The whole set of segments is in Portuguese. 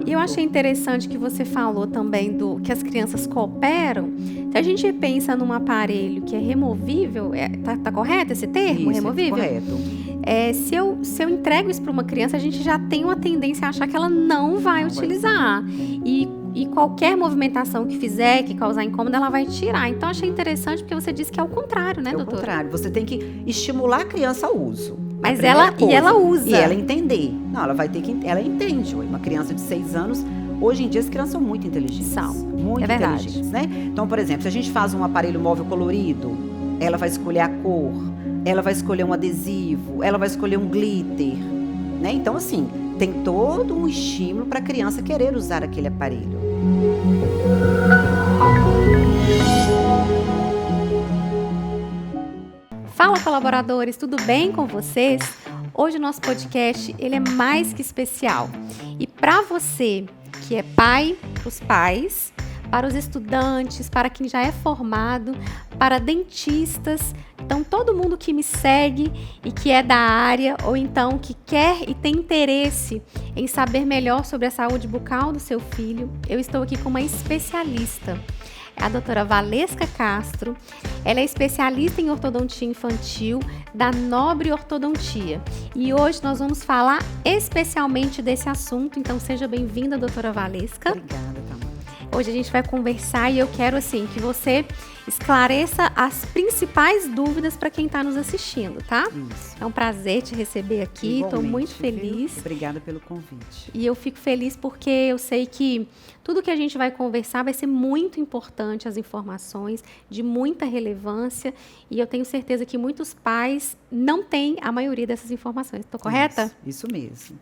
E eu achei interessante que você falou também que as crianças cooperam. Se a gente pensa num aparelho que é removível, tá correto esse termo, Isso, removível? correto. Se eu entrego isso para uma criança, a gente já tem uma tendência a achar que ela não vai utilizar. E qualquer movimentação que fizer, que causar incômodo, ela vai tirar. Então, achei interessante porque você disse que é o contrário, né, doutora? É o contrário. Você tem que estimular a criança ao uso. Mas ela usa. E ela entender. Não, ela vai ter que... Ela entende. Uma criança de 6 anos... Hoje em dia, as crianças são muito inteligentes. São. Muito é verdade. inteligentes, né? Então, por exemplo, se a gente faz um aparelho móvel colorido, ela vai escolher a cor, ela vai escolher um adesivo, ela vai escolher um glitter, né? Então, assim, tem todo um estímulo para a criança querer usar aquele aparelho. Fala, colaboradores, tudo bem com vocês? Hoje o nosso podcast ele é mais que especial. E para você que é pai, os pais, para os estudantes, para quem já é formado, para dentistas, então todo mundo que me segue e que é da área ou então que quer e tem interesse em saber melhor sobre a saúde bucal do seu filho, eu estou aqui com uma especialista. É a doutora Valesca Castro. Ela é especialista em ortodontia infantil da Nobre Ortodontia. E hoje nós vamos falar especialmente desse assunto. Então, seja bem-vinda, doutora Valesca. Obrigada, Tamara. Hoje a gente vai conversar e eu quero, assim, que você esclareça as principais dúvidas para quem está nos assistindo, tá? Isso. É um prazer te receber aqui, estou muito feliz. Viu? Obrigada pelo convite. E eu fico feliz porque eu sei que tudo que a gente vai conversar vai ser muito importante, as informações, de muita relevância, e eu tenho certeza que muitos pais não têm a maioria dessas informações. Estou correta? Isso mesmo.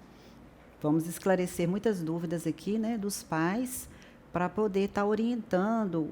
Vamos esclarecer muitas dúvidas aqui, né, dos pais, para poder estar orientando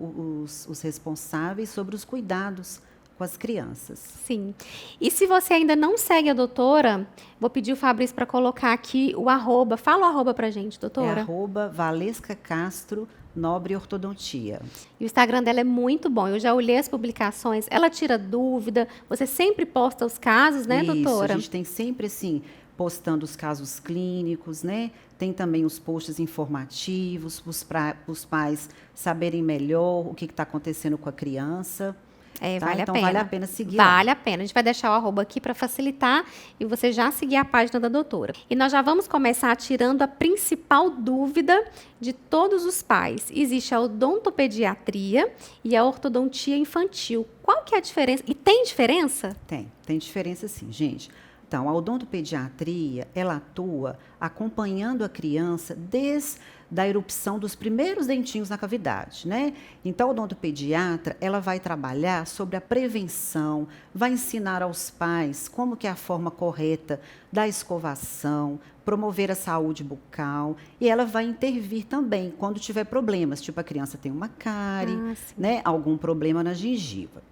os responsáveis sobre os cuidados com as crianças. Sim. E se você ainda não segue a doutora, vou pedir o Fabrício para colocar aqui o arroba. Fala o arroba para a gente, doutora. É @Valesca Castro Nobre Ortodontia. E o Instagram dela é muito bom. Eu já olhei as publicações. Ela tira dúvida. Você sempre posta os casos, né, doutora? A gente tem sempre, assim, postando os casos clínicos, né? Tem também os posts informativos para os pais saberem melhor o que está acontecendo com a criança. Tá? Vale então, a pena. Vale a pena seguir Vale lá. a pena. A gente vai deixar o arroba aqui para facilitar e você já seguir a página da doutora. E nós já vamos começar tirando a principal dúvida de todos os pais. Existe a odontopediatria e a ortodontia infantil. Qual que é a diferença? E tem diferença? Tem diferença sim, gente. Então, a odontopediatria, ela atua acompanhando a criança desde a erupção dos primeiros dentinhos na cavidade, né? Então, a odontopediatra, ela vai trabalhar sobre a prevenção, vai ensinar aos pais como que é a forma correta da escovação, promover a saúde bucal, e ela vai intervir também quando tiver problemas, tipo a criança tem uma cárie, né? Algum problema na gengiva.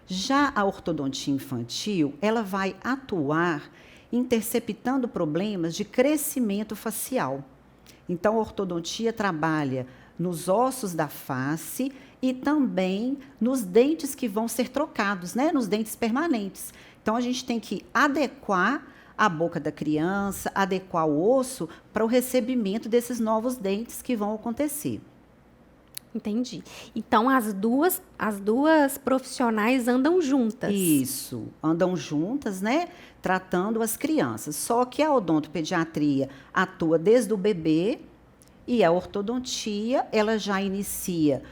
Já a ortodontia infantil, ela vai atuar interceptando problemas de crescimento facial. Então, a ortodontia trabalha nos ossos da face e também nos dentes que vão ser trocados, né? Nos dentes permanentes. Então, a gente tem que adequar a boca da criança, adequar o osso para o recebimento desses novos dentes que vão acontecer. Entendi. Então, as duas profissionais andam juntas. Isso, andam juntas, né? Tratando as crianças. Só que a odontopediatria atua desde o bebê e a ortodontia, ela já inicia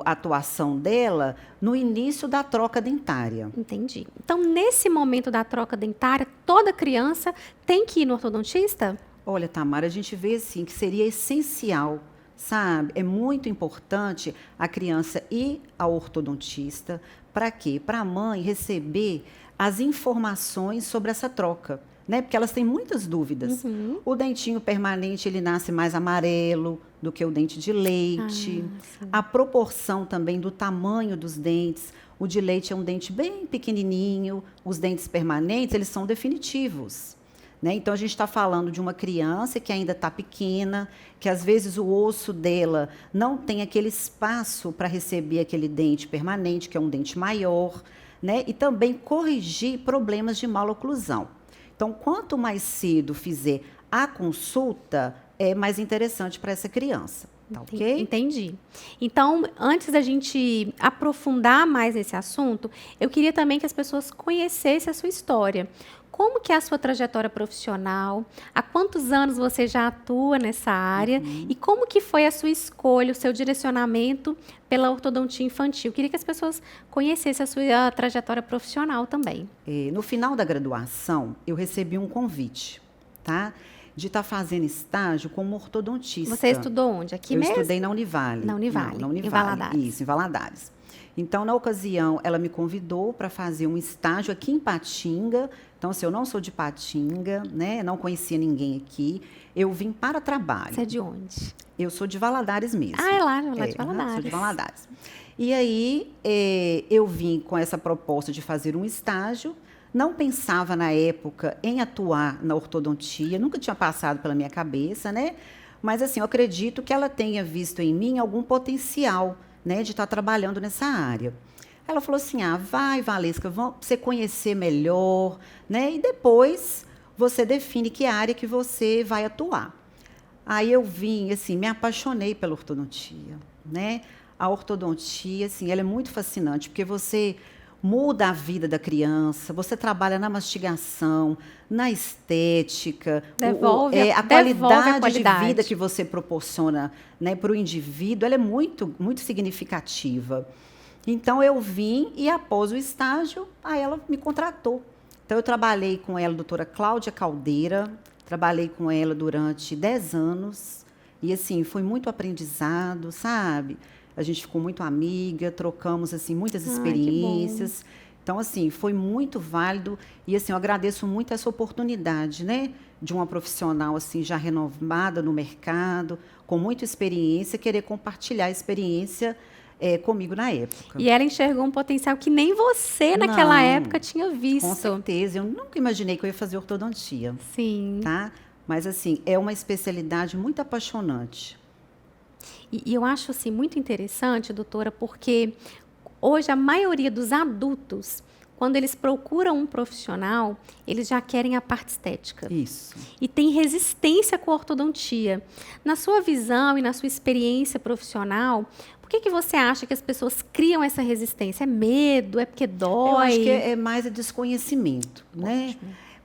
a atuação dela no início da troca dentária. Entendi. Então, nesse momento da troca dentária, toda criança tem que ir no ortodontista? Olha, Tamara, a gente vê assim que seria essencial, sabe? É muito importante a criança ir ao ortodontista. Para quê? Para a mãe receber as informações sobre essa troca, né? Porque elas têm muitas dúvidas. O dentinho permanente, ele nasce mais amarelo do que o dente de leite. A proporção também do tamanho dos dentes. O de leite é um dente bem pequenininho. Os dentes permanentes, eles são definitivos. Né? Então, a gente está falando de uma criança que ainda está pequena, que às vezes o osso dela não tem aquele espaço para receber aquele dente permanente, que é um dente maior, né? E também corrigir problemas de maloclusão. Então, quanto mais cedo fizer a consulta, é mais interessante para essa criança. Tá ok? Entendi. Então, antes da gente aprofundar mais nesse assunto, eu queria também que as pessoas conhecessem a sua história. Como que é a sua trajetória profissional? Há quantos anos você já atua nessa área? E como que foi a sua escolha, o seu direcionamento pela ortodontia infantil? Eu queria que as pessoas conhecessem a sua trajetória profissional também. No final da graduação, eu recebi um convite, tá? De estar fazendo estágio como ortodontista. Você estudou onde? Aqui mesmo? Eu estudei na Univale. Na Univale, Não, na Univale. em Valadares. Isso, em Valadares. Então, na ocasião, ela me convidou para fazer um estágio aqui em Patinga. Então, assim, eu não sou de Patinga, né? Não conhecia ninguém aqui. Eu vim para trabalho. Você é de onde? Eu sou de Valadares mesmo. Ah, é lá de Valadares. Sou de Valadares. E aí, eu vim com essa proposta de fazer um estágio. Não pensava, na época, em atuar na ortodontia. Nunca tinha passado pela minha cabeça, né? Mas, assim, eu acredito que ela tenha visto em mim algum potencial, né, de estar trabalhando nessa área. Ela falou assim, vai, Valesca, vamos você conhecer melhor, né? E depois você define que área que você vai atuar. Aí eu vim, assim, me apaixonei pela ortodontia, né? A ortodontia, assim, ela é muito fascinante, porque você muda a vida da criança, você trabalha na mastigação, na estética, a qualidade de vida que você proporciona, né, para o indivíduo, ela é muito, muito significativa. Então, eu vim e, após o estágio, aí ela me contratou. Então, eu trabalhei com ela, a doutora Cláudia Caldeira, trabalhei com ela durante 10 anos, e, assim, foi muito aprendizado, sabe? A gente ficou muito amiga, trocamos, assim, muitas experiências. Então, assim, foi muito válido. E, assim, eu agradeço muito essa oportunidade, né? De uma profissional, assim, já renovada no mercado, com muita experiência, querer compartilhar a experiência comigo na época. E ela enxergou um potencial que nem você, naquela época, tinha visto. Com certeza. Eu nunca imaginei que eu ia fazer ortodontia. Sim. Tá? Mas, assim, é uma especialidade muito apaixonante. E eu acho assim, muito interessante, doutora, porque hoje a maioria dos adultos, quando eles procuram um profissional, eles já querem a parte estética. Isso. E tem resistência com a ortodontia. Na sua visão e na sua experiência profissional, por que você acha que as pessoas criam essa resistência? É medo? É porque dói? Eu acho que é mais desconhecimento, né?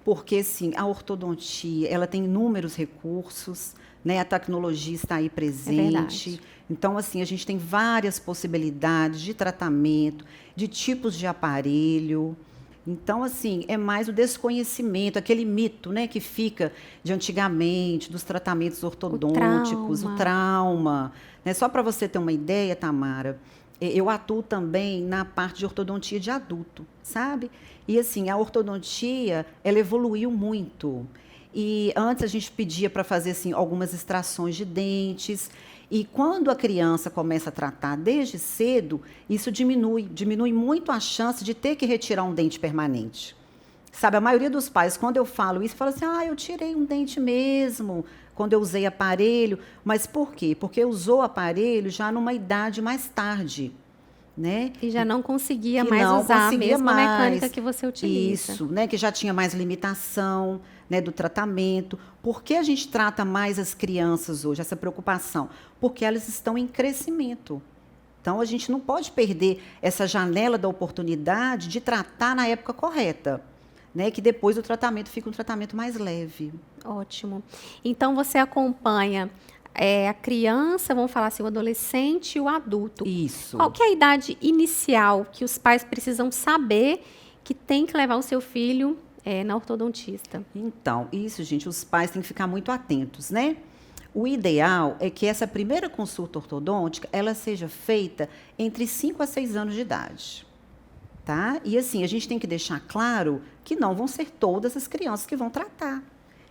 Porque, assim, a ortodontia, ela tem inúmeros recursos, né? A tecnologia está aí presente. Então, assim, a gente tem várias possibilidades de tratamento, de tipos de aparelho. Então, assim, é mais o desconhecimento, aquele mito, né, que fica de antigamente, dos tratamentos ortodônticos, o trauma. Né? Só para você ter uma ideia, Tamara, eu atuo também na parte de ortodontia de adulto, sabe? E, assim, a ortodontia, ela evoluiu muito. E antes a gente pedia para fazer, assim, algumas extrações de dentes. E quando a criança começa a tratar desde cedo, isso diminui muito a chance de ter que retirar um dente permanente. Sabe, a maioria dos pais, quando eu falo isso, fala assim, eu tirei um dente mesmo, quando eu usei aparelho. Mas por quê? Porque usou aparelho já numa idade mais tarde. Né? E já não conseguia mais usar a mesma mecânica que você utiliza. Isso, né? Que já tinha mais limitação, né, do tratamento. Por que a gente trata mais as crianças hoje, essa preocupação? Porque elas estão em crescimento. Então, a gente não pode perder essa janela da oportunidade de tratar na época correta, né? Que depois o tratamento fica um tratamento mais leve. Ótimo. Então, você acompanha a criança, vamos falar assim, o adolescente e o adulto. Isso. Qual que é a idade inicial que os pais precisam saber que tem que levar o seu filho na ortodontista? Então, isso, gente, os pais têm que ficar muito atentos, né? O ideal é que essa primeira consulta ortodôntica, ela seja feita entre 5 a 6 anos de idade, tá? E assim, a gente tem que deixar claro que não vão ser todas as crianças que vão tratar.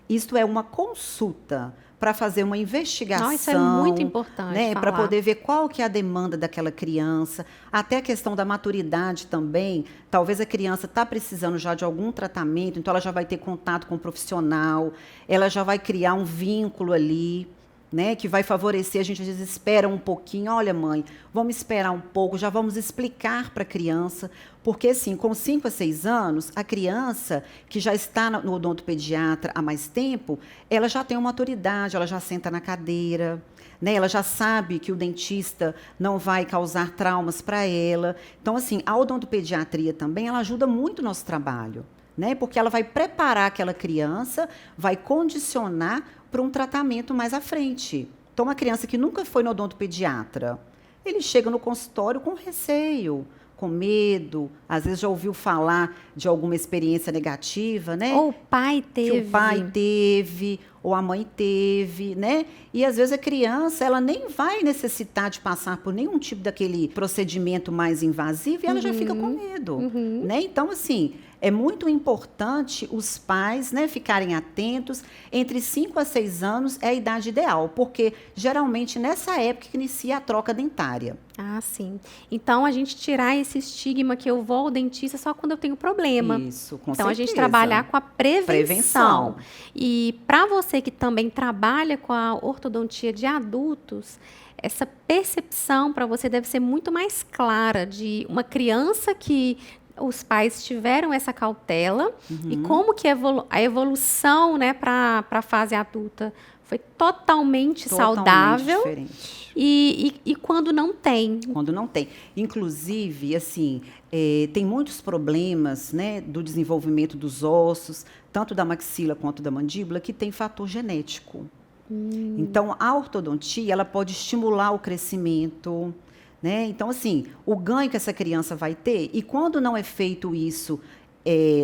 Isto é uma consulta para fazer uma investigação. Isso é muito importante, né, para poder ver qual que é a demanda daquela criança, até a questão da maturidade também. Talvez a criança está precisando já de algum tratamento, então ela já vai ter contato com o profissional, ela já vai criar um vínculo ali, né, que vai favorecer, a gente às vezes espera um pouquinho, olha mãe, vamos esperar um pouco, já vamos explicar para a criança, porque assim, com 5 a 6 anos, a criança que já está no odontopediatra há mais tempo, ela já tem uma maturidade, ela já senta na cadeira, né, ela já sabe que o dentista não vai causar traumas para ela. Então assim, a odontopediatria também, ela ajuda muito o nosso trabalho, né, porque ela vai preparar aquela criança, vai condicionar para um tratamento mais à frente. Então, uma criança que nunca foi no odontopediatra, ele chega no consultório com receio, com medo, às vezes já ouviu falar de alguma experiência negativa, né? Ou o pai teve. Que o pai teve, ou a mãe teve, né? E às vezes a criança, ela nem vai necessitar de passar por nenhum tipo daquele procedimento mais invasivo e ela já fica com medo, né? Então, assim, é muito importante os pais, né, ficarem atentos. Entre 5 a 6 anos é a idade ideal, porque geralmente nessa época que inicia a troca dentária. Ah, sim. Então, a gente tirar esse estigma que eu vou ao dentista só quando eu tenho problema. Isso, com então, certeza. a gente trabalhar com a prevenção. E para você que também trabalha com a ortodontia de adultos, essa percepção para você deve ser muito mais clara de uma criança que os pais tiveram essa cautela e como que a evolução, né, para a fase adulta foi totalmente saudável. Diferente. E quando não tem. Quando não tem. Inclusive, assim, tem muitos problemas, né, do desenvolvimento dos ossos, tanto da maxila quanto da mandíbula, que tem fator genético. Então, a ortodontia, ela pode estimular o crescimento, né? Então, assim, o ganho que essa criança vai ter, e quando não é feito isso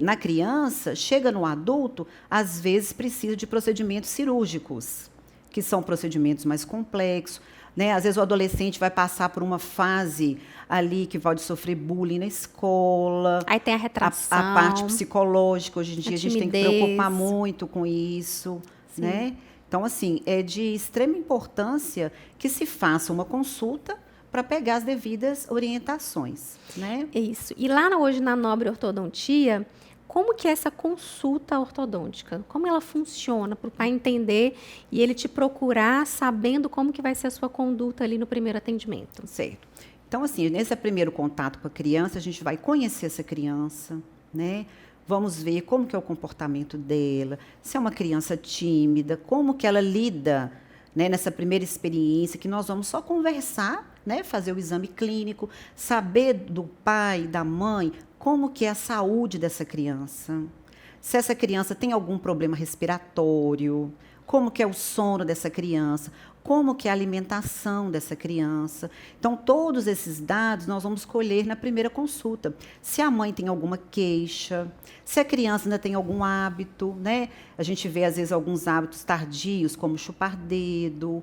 na criança, chega no adulto, às vezes precisa de procedimentos cirúrgicos, que são procedimentos mais complexos, né? Às vezes o adolescente vai passar por uma fase ali que pode sofrer bullying na escola. Aí tem a retração. A parte psicológica, hoje em dia a gente tem que timidez. preocupar muito com isso, Sim. né? Então, assim, é de extrema importância que se faça uma consulta para pegar as devidas orientações, né? Isso. E lá hoje na Nobre Ortodontia, como que é essa consulta ortodôntica? Como ela funciona para o pai entender e ele te procurar sabendo como que vai ser a sua conduta ali no primeiro atendimento? Certo. Então, assim, nesse primeiro contato com a criança, a gente vai conhecer essa criança, né? Vamos ver como que é o comportamento dela, se é uma criança tímida, como que ela lida, né, nessa primeira experiência, que nós vamos só conversar, né, fazer o exame clínico, saber do pai, da mãe, como que é a saúde dessa criança, se essa criança tem algum problema respiratório, como que é o sono dessa criança, como que é a alimentação dessa criança. Então, todos esses dados nós vamos colher na primeira consulta. Se a mãe tem alguma queixa, se a criança ainda tem algum hábito, né? A gente vê, às vezes, alguns hábitos tardios, como chupar dedo,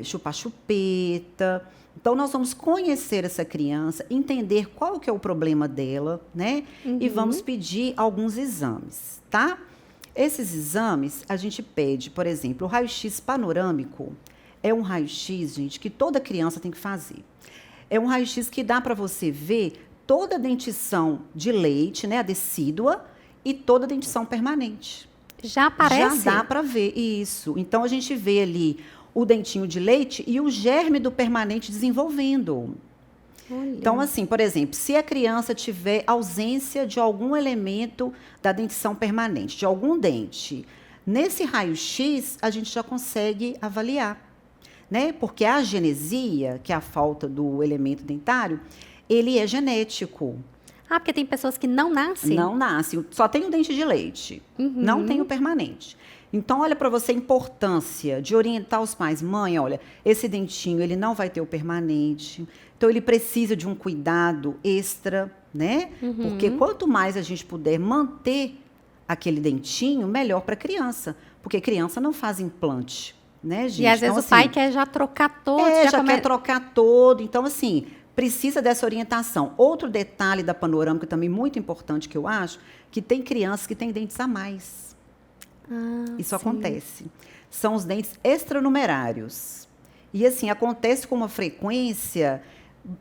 chupar chupeta. Então, nós vamos conhecer essa criança, entender qual que é o problema dela, né? E vamos pedir alguns exames, tá? Esses exames, a gente pede, por exemplo, o raio-x panorâmico. É um raio-x, gente, que toda criança tem que fazer. É um raio-x que dá para você ver toda a dentição de leite, né, a decídua, e toda a dentição permanente. Já aparece? Já dá para ver isso. Então, a gente vê ali o dentinho de leite e o germe do permanente desenvolvendo. Olha. Então, assim, por exemplo, se a criança tiver ausência de algum elemento da dentição permanente, de algum dente, nesse raio-x a gente já consegue avaliar, né? Porque a agenesia, que é a falta do elemento dentário, ele é genético. Ah, porque tem pessoas que não nascem? Não nascem, só tem o dente de leite, não tem o permanente. Então, olha para você a importância de orientar os pais. Mãe, olha, esse dentinho, ele não vai ter o permanente. Então, ele precisa de um cuidado extra, né? Porque quanto mais a gente puder manter aquele dentinho, melhor para a criança. Porque criança não faz implante, né, gente? E às vezes então, o pai quer já trocar todo. quer trocar todo. Então, assim, precisa dessa orientação. Outro detalhe da panorâmica também muito importante que eu acho, que tem crianças que têm dentes a mais. Isso acontece. São os dentes extranumerários. E assim, acontece com uma frequência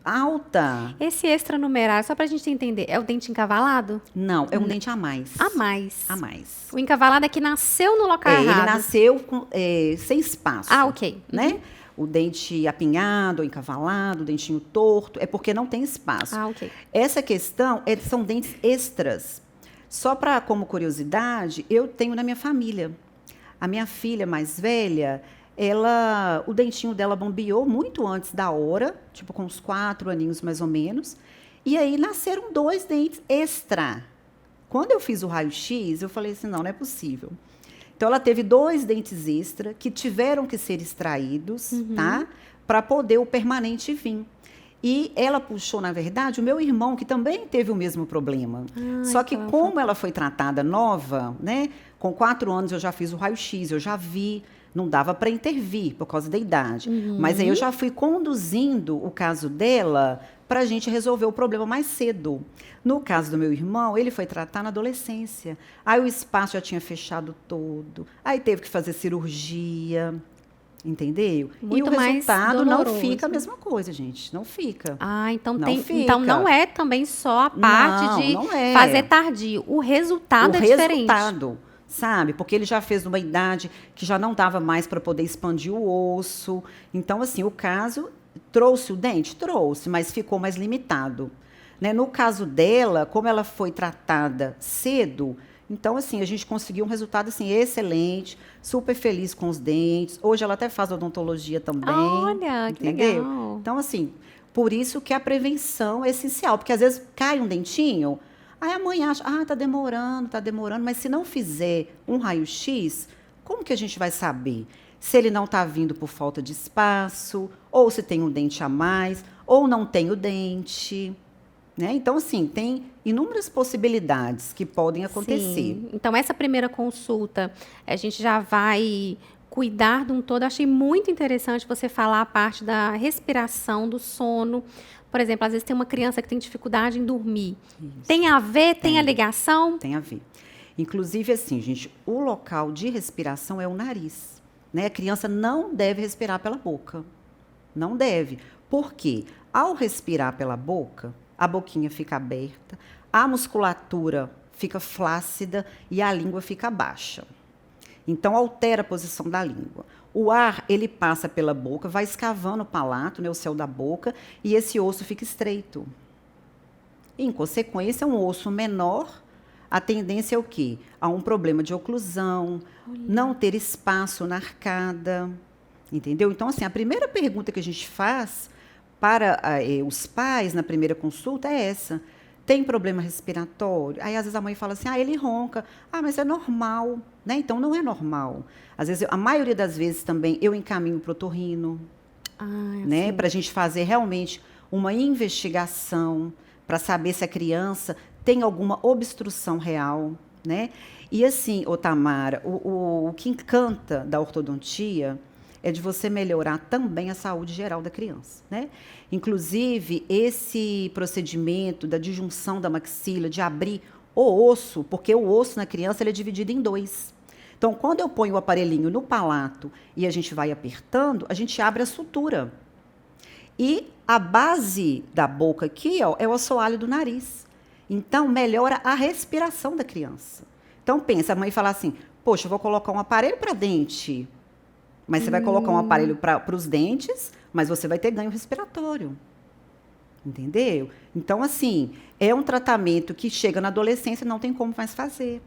alta. Esse extranumerário, só pra gente entender, é o dente encavalado? Não, é um dente a mais. A mais. A mais. O encavalado é que nasceu no local Ele errado. nasceu sem espaço. Ah, ok. Né? O dente apinhado, encavalado, o dentinho torto, é porque não tem espaço. Ah, ok. Essa questão são dentes extras. Só para como curiosidade, eu tenho na minha família. A minha filha mais velha, o dentinho dela bombeou muito antes da hora, tipo com uns 4 aninhos mais ou menos. E aí nasceram 2 dentes extra. Quando eu fiz o raio-x, eu falei assim, não é possível. Então, ela teve 2 dentes extra que tiveram que ser extraídos, tá? Para poder o permanente vir. E ela puxou, na verdade, o meu irmão, que também teve o mesmo problema. Só que como ela foi tratada nova, né? Com 4 anos eu já fiz o raio-x, eu já vi, não dava para intervir por causa da idade. Mas aí eu já fui conduzindo o caso dela para a gente resolver o problema mais cedo. No caso do meu irmão, ele foi tratar na adolescência. Aí o espaço já tinha fechado todo, aí teve que fazer cirurgia. Entendeu? Muito e o resultado não doloroso. fica a mesma coisa, gente. Não fica. Ah, então Não tem. fica. Então não é também só a parte de Não é. fazer tardio. O resultado o é diferente. resultado, sabe? Porque ele já fez numa idade que já não dava mais para poder expandir o osso. Então, assim, o caso trouxe o dente? Trouxe, mas ficou mais limitado. Né? No caso dela, como ela foi tratada cedo, então, assim, a gente conseguiu um resultado, assim, excelente, super feliz com os dentes. Hoje ela até faz odontologia também. Olha, que entendeu? legal. Então, assim, por isso que a prevenção é essencial. Porque, às vezes, cai um dentinho, aí a mãe acha, tá demorando. Mas se não fizer um raio-x, como que a gente vai saber? Se ele não está vindo por falta de espaço, ou se tem um dente a mais, ou não tem o dente. Né? Então, assim, tem inúmeras possibilidades que podem acontecer. Sim. Então, essa primeira consulta, a gente já vai cuidar de um todo. Eu achei muito interessante você falar a parte da respiração, do sono. Por exemplo, às vezes tem uma criança que tem dificuldade em dormir. Isso. Tem a ver? Tem a ligação? Tem a ver. Inclusive, assim, gente, o local de respiração é o nariz. Né? A criança não deve respirar pela boca. Não deve. Por quê? Ao respirar pela boca, a boquinha fica aberta, a musculatura fica flácida e a língua fica baixa. Então, altera a posição da língua. O ar, ele passa pela boca, vai escavando o palato, né, o céu da boca, e esse osso fica estreito. Em consequência, um osso menor, a tendência é o quê? A um problema de oclusão, não ter espaço na arcada, entendeu? Então, assim, a primeira pergunta que a gente faz para os pais, na primeira consulta, é essa. Tem problema respiratório? Aí, às vezes, a mãe fala assim, ele ronca. Mas é normal. Né? Então, não é normal. Às vezes, a maioria das vezes também, eu encaminho para o otorrino. Né? Para a gente fazer realmente uma investigação, para saber se a criança tem alguma obstrução real. Né? E assim, Tamara, o que encanta da ortodontia é de você melhorar também a saúde geral da criança, né? Inclusive, esse procedimento da disjunção da maxila, de abrir o osso, porque o osso na criança ele é dividido em 2. Então, quando eu ponho o aparelhinho no palato e a gente vai apertando, a gente abre a sutura. E a base da boca aqui, é o assoalho do nariz. Então, melhora a respiração da criança. Então, pensa, a mãe fala assim, poxa, eu vou colocar um aparelho para dente. Mas você vai colocar um aparelho para os dentes, mas você vai ter ganho respiratório. Entendeu? Então, assim, é um tratamento que chega na adolescência e não tem como mais fazer.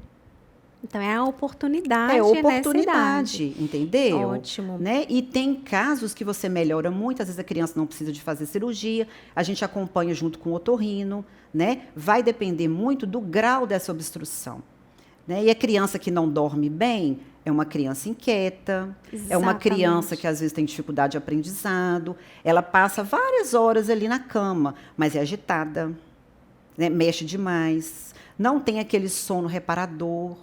Então, é a oportunidade. É oportunidade, entendeu? Ótimo. Né? E tem casos que você melhora muito, às vezes a criança não precisa de fazer cirurgia, a gente acompanha junto com o otorrino, né? Vai depender muito do grau dessa obstrução. Né? E a criança que não dorme bem é uma criança inquieta, Exatamente. É uma criança que às vezes tem dificuldade de aprendizado, ela passa várias horas ali na cama, mas é agitada, né? Mexe demais, não tem aquele sono reparador.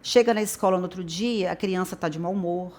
Chega na escola no outro dia, a criança está de mau humor,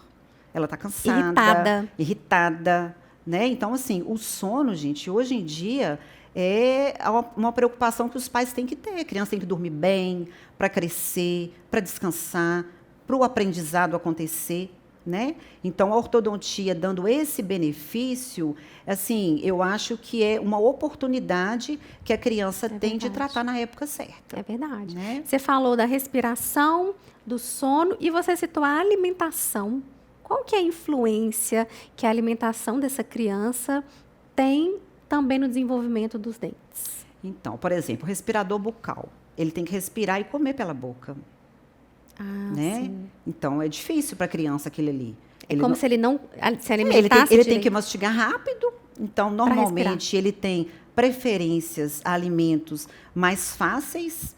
ela está cansada, irritada, né? Então, assim, o sono, gente, hoje em dia é uma preocupação que os pais têm que ter. A criança tem que dormir bem, para crescer, para descansar, para o aprendizado acontecer, né? Então, a ortodontia dando esse benefício, assim, eu acho que é uma oportunidade que a criança tem de tratar na época certa. É verdade. Né? Você falou da respiração, do sono e você citou a alimentação. Qual que é a influência que a alimentação dessa criança tem também no desenvolvimento dos dentes? Então, por exemplo, o respirador bucal. Ele tem que respirar e comer pela boca. Né? Sim. Então, é difícil para a criança aquilo ali. É como se ele não se alimentasse ele tem que mastigar rápido. Então, normalmente, ele tem preferências a alimentos mais fáceis.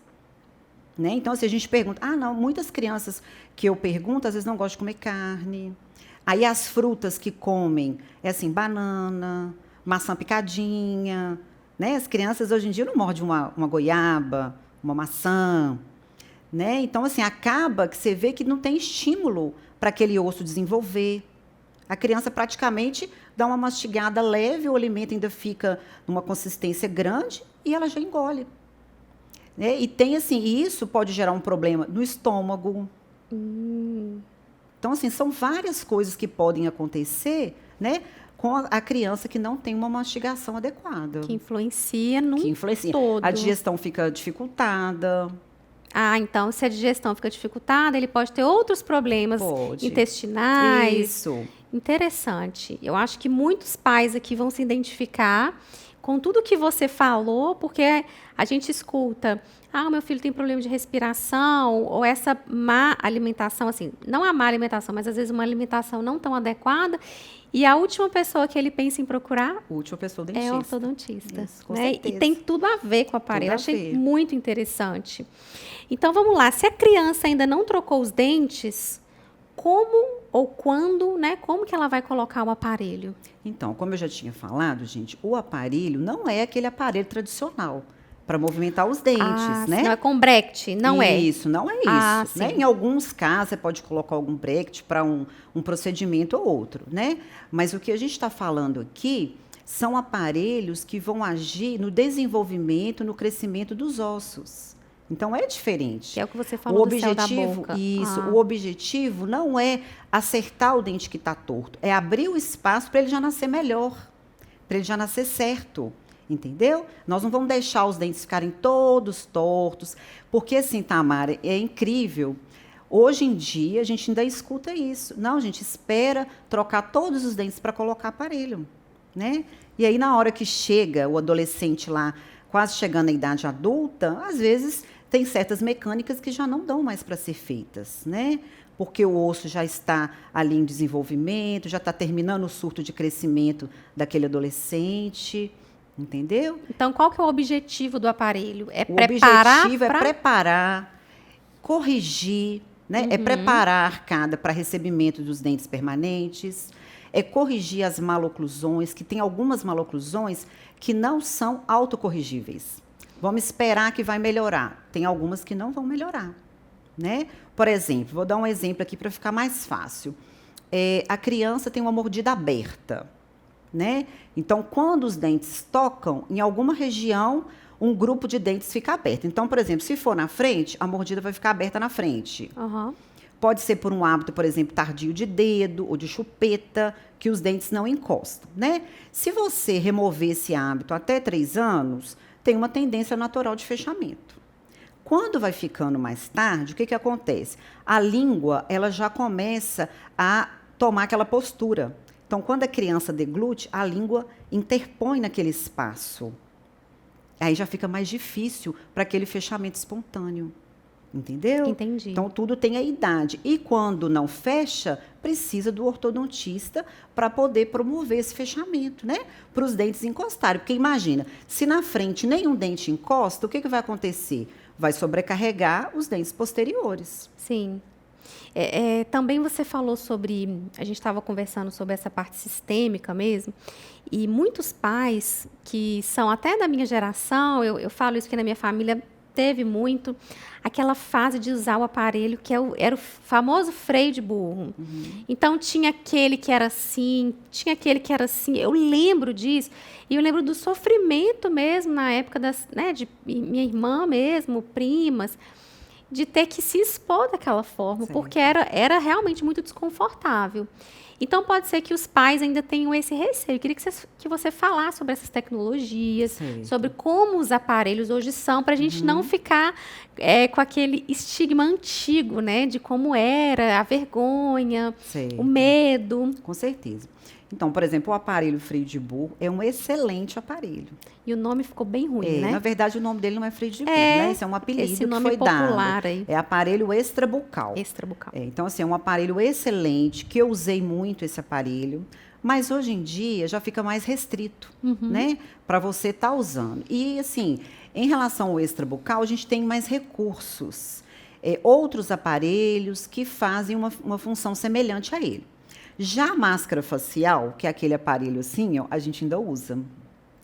Né? Então, se a gente pergunta... não, muitas crianças que eu pergunto, às vezes não gostam de comer carne. Aí, as frutas que comem, é assim, banana, maçã picadinha. Né? As crianças, hoje em dia, não mordem uma goiaba, uma maçã. Né? Então, assim, acaba que você vê que não tem estímulo para aquele osso desenvolver. A criança praticamente dá uma mastigada leve, o alimento ainda fica numa consistência grande e ela já engole. Né? E tem, assim, isso pode gerar um problema no estômago. Então, assim, são várias coisas que podem acontecer, né, com a criança que não tem uma mastigação adequada. Que influencia no todo. A digestão fica dificultada. Então, se a digestão fica dificultada, ele pode ter outros problemas intestinais. Isso. Interessante. Eu acho que muitos pais aqui vão se identificar com tudo que você falou, porque a gente escuta, o meu filho tem problema de respiração, ou essa má alimentação, assim, não a má alimentação, mas às vezes uma alimentação não tão adequada, e a última pessoa que ele pensa em procurar é o ortodontista. Isso, com né? certeza. E tem tudo a ver com o aparelho. Achei ver. muito interessante. Então, vamos lá. Se a criança ainda não trocou os dentes, como ou quando, né? Como que ela vai colocar o aparelho? Então, como eu já tinha falado, gente, o aparelho não é aquele aparelho tradicional para movimentar os dentes, né? Não é com Brecht, não é? Isso, não é isso. Né? Em alguns casos, você pode colocar algum Brecht para um procedimento ou outro, né? Mas o que a gente está falando aqui são aparelhos que vão agir no desenvolvimento, no crescimento dos ossos. Então, é diferente. Que é o que você falou do céu da boca. Isso. O objetivo não é acertar o dente que está torto, é abrir o espaço para ele já nascer melhor, para ele já nascer certo. Entendeu? Nós não vamos deixar os dentes ficarem todos tortos, porque assim, Tamara, é incrível. Hoje em dia, a gente ainda escuta isso. Não, a gente espera trocar todos os dentes para colocar aparelho, né? E aí, na hora que chega o adolescente lá, quase chegando à idade adulta, às vezes tem certas mecânicas que já não dão mais para ser feitas, né? Porque o osso já está ali em desenvolvimento, já está terminando o surto de crescimento daquele adolescente. Entendeu? Então, qual que é o objetivo do aparelho? O objetivo é preparar, corrigir, né? É preparar a arcada para recebimento dos dentes permanentes, é corrigir as maloclusões, que tem algumas maloclusões que não são autocorrigíveis. Vamos esperar que vai melhorar. Tem algumas que não vão melhorar, né? Por exemplo, vou dar um exemplo aqui para ficar mais fácil. A criança tem uma mordida aberta. Né? Então, quando os dentes tocam, em alguma região, um grupo de dentes fica aberto. Então, por exemplo, se for na frente, a mordida vai ficar aberta na frente. Pode ser por um hábito, por exemplo, tardio de dedo ou de chupeta, que os dentes não encostam. Né? Se você remover esse hábito até 3 anos, tem uma tendência natural de fechamento. Quando vai ficando mais tarde, o que acontece? A língua ela já começa a tomar aquela postura. Então, quando a criança deglute, a língua interpõe naquele espaço. Aí já fica mais difícil para aquele fechamento espontâneo. Entendeu? Entendi. Então, tudo tem a idade. E quando não fecha, precisa do ortodontista para poder promover esse fechamento, né? Para os dentes encostarem. Porque imagina, se na frente nenhum dente encosta, o que vai acontecer? Vai sobrecarregar os dentes posteriores. Sim. Também você falou sobre, a gente estava conversando sobre essa parte sistêmica mesmo, e muitos pais que são até da minha geração, eu falo isso que na minha família teve muito, aquela fase de usar o aparelho que era o famoso freio de burro. Então, tinha aquele que era assim, tinha aquele que era assim, eu lembro disso, e eu lembro do sofrimento mesmo na época de minha irmã mesmo, primas. de ter que se expor daquela forma, Certo. porque era realmente muito desconfortável. Então, pode ser que os pais ainda tenham esse receio. Eu queria que você falasse sobre essas tecnologias, Certo. sobre como os aparelhos hoje são, para a gente não ficar com aquele estigma antigo, né? De como era, a vergonha, Certo. o medo. Com certeza. Então, por exemplo, o aparelho freio de burro é um excelente aparelho. E o nome ficou bem ruim, Na né? verdade, o nome dele não é freio de burro, né? Esse é um apelido esse que nome foi popular dado. aí. É aparelho extrabucal. Extrabucal. Então, assim, é um aparelho excelente, que eu usei muito esse aparelho, mas hoje em dia já fica mais restrito, né? Para você estar usando. E, assim, em relação ao extrabucal, a gente tem mais recursos. Outros aparelhos que fazem uma função semelhante a ele. Já a máscara facial, que é aquele aparelho assim, ó, a gente ainda usa,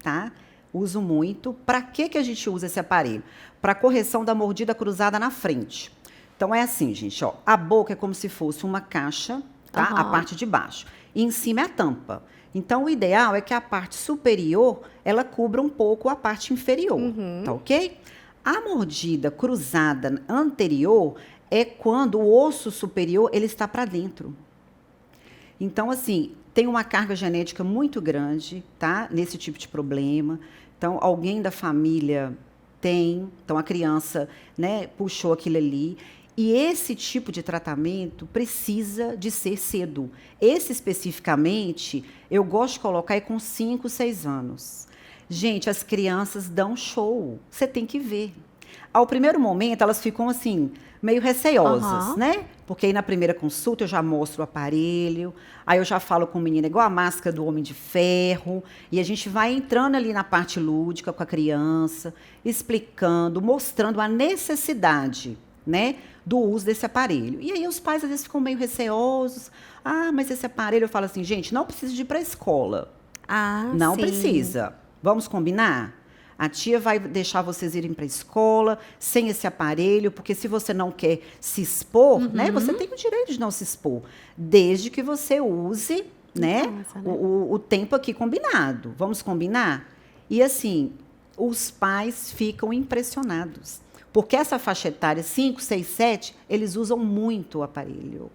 tá? Uso muito. Para que a gente usa esse aparelho? Para correção da mordida cruzada na frente. Então, é assim, gente, ó. A boca é como se fosse uma caixa, tá? A parte de baixo. E em cima é a tampa. Então, o ideal é que a parte superior, ela cubra um pouco a parte inferior, tá ok? A mordida cruzada anterior é quando o osso superior, ele está para dentro. Então, assim, tem uma carga genética muito grande, tá? Nesse tipo de problema. Então, alguém da família tem. Então, a criança, né, puxou aquilo ali. E esse tipo de tratamento precisa de ser cedo. Esse, especificamente, eu gosto de colocar com 5, 6 anos. Gente, as crianças dão show. Você tem que ver. Ao primeiro momento, elas ficam assim, meio receosas, né? Porque aí na primeira consulta eu já mostro o aparelho, aí eu já falo com o menino, igual a máscara do Homem de Ferro, e a gente vai entrando ali na parte lúdica com a criança, explicando, mostrando a necessidade, né, do uso desse aparelho. E aí os pais às vezes ficam meio receosos. Ah, mas esse aparelho, eu falo assim, gente, não precisa de ir para a escola. Não sim. precisa. Vamos combinar? A tia vai deixar vocês irem para a escola sem esse aparelho, porque se você não quer se expor, né, você tem o direito de não se expor, desde que você use, né, o tempo aqui combinado. Vamos combinar? E assim, os pais ficam impressionados, porque essa faixa etária, 5, 6, 7, eles usam muito o aparelho.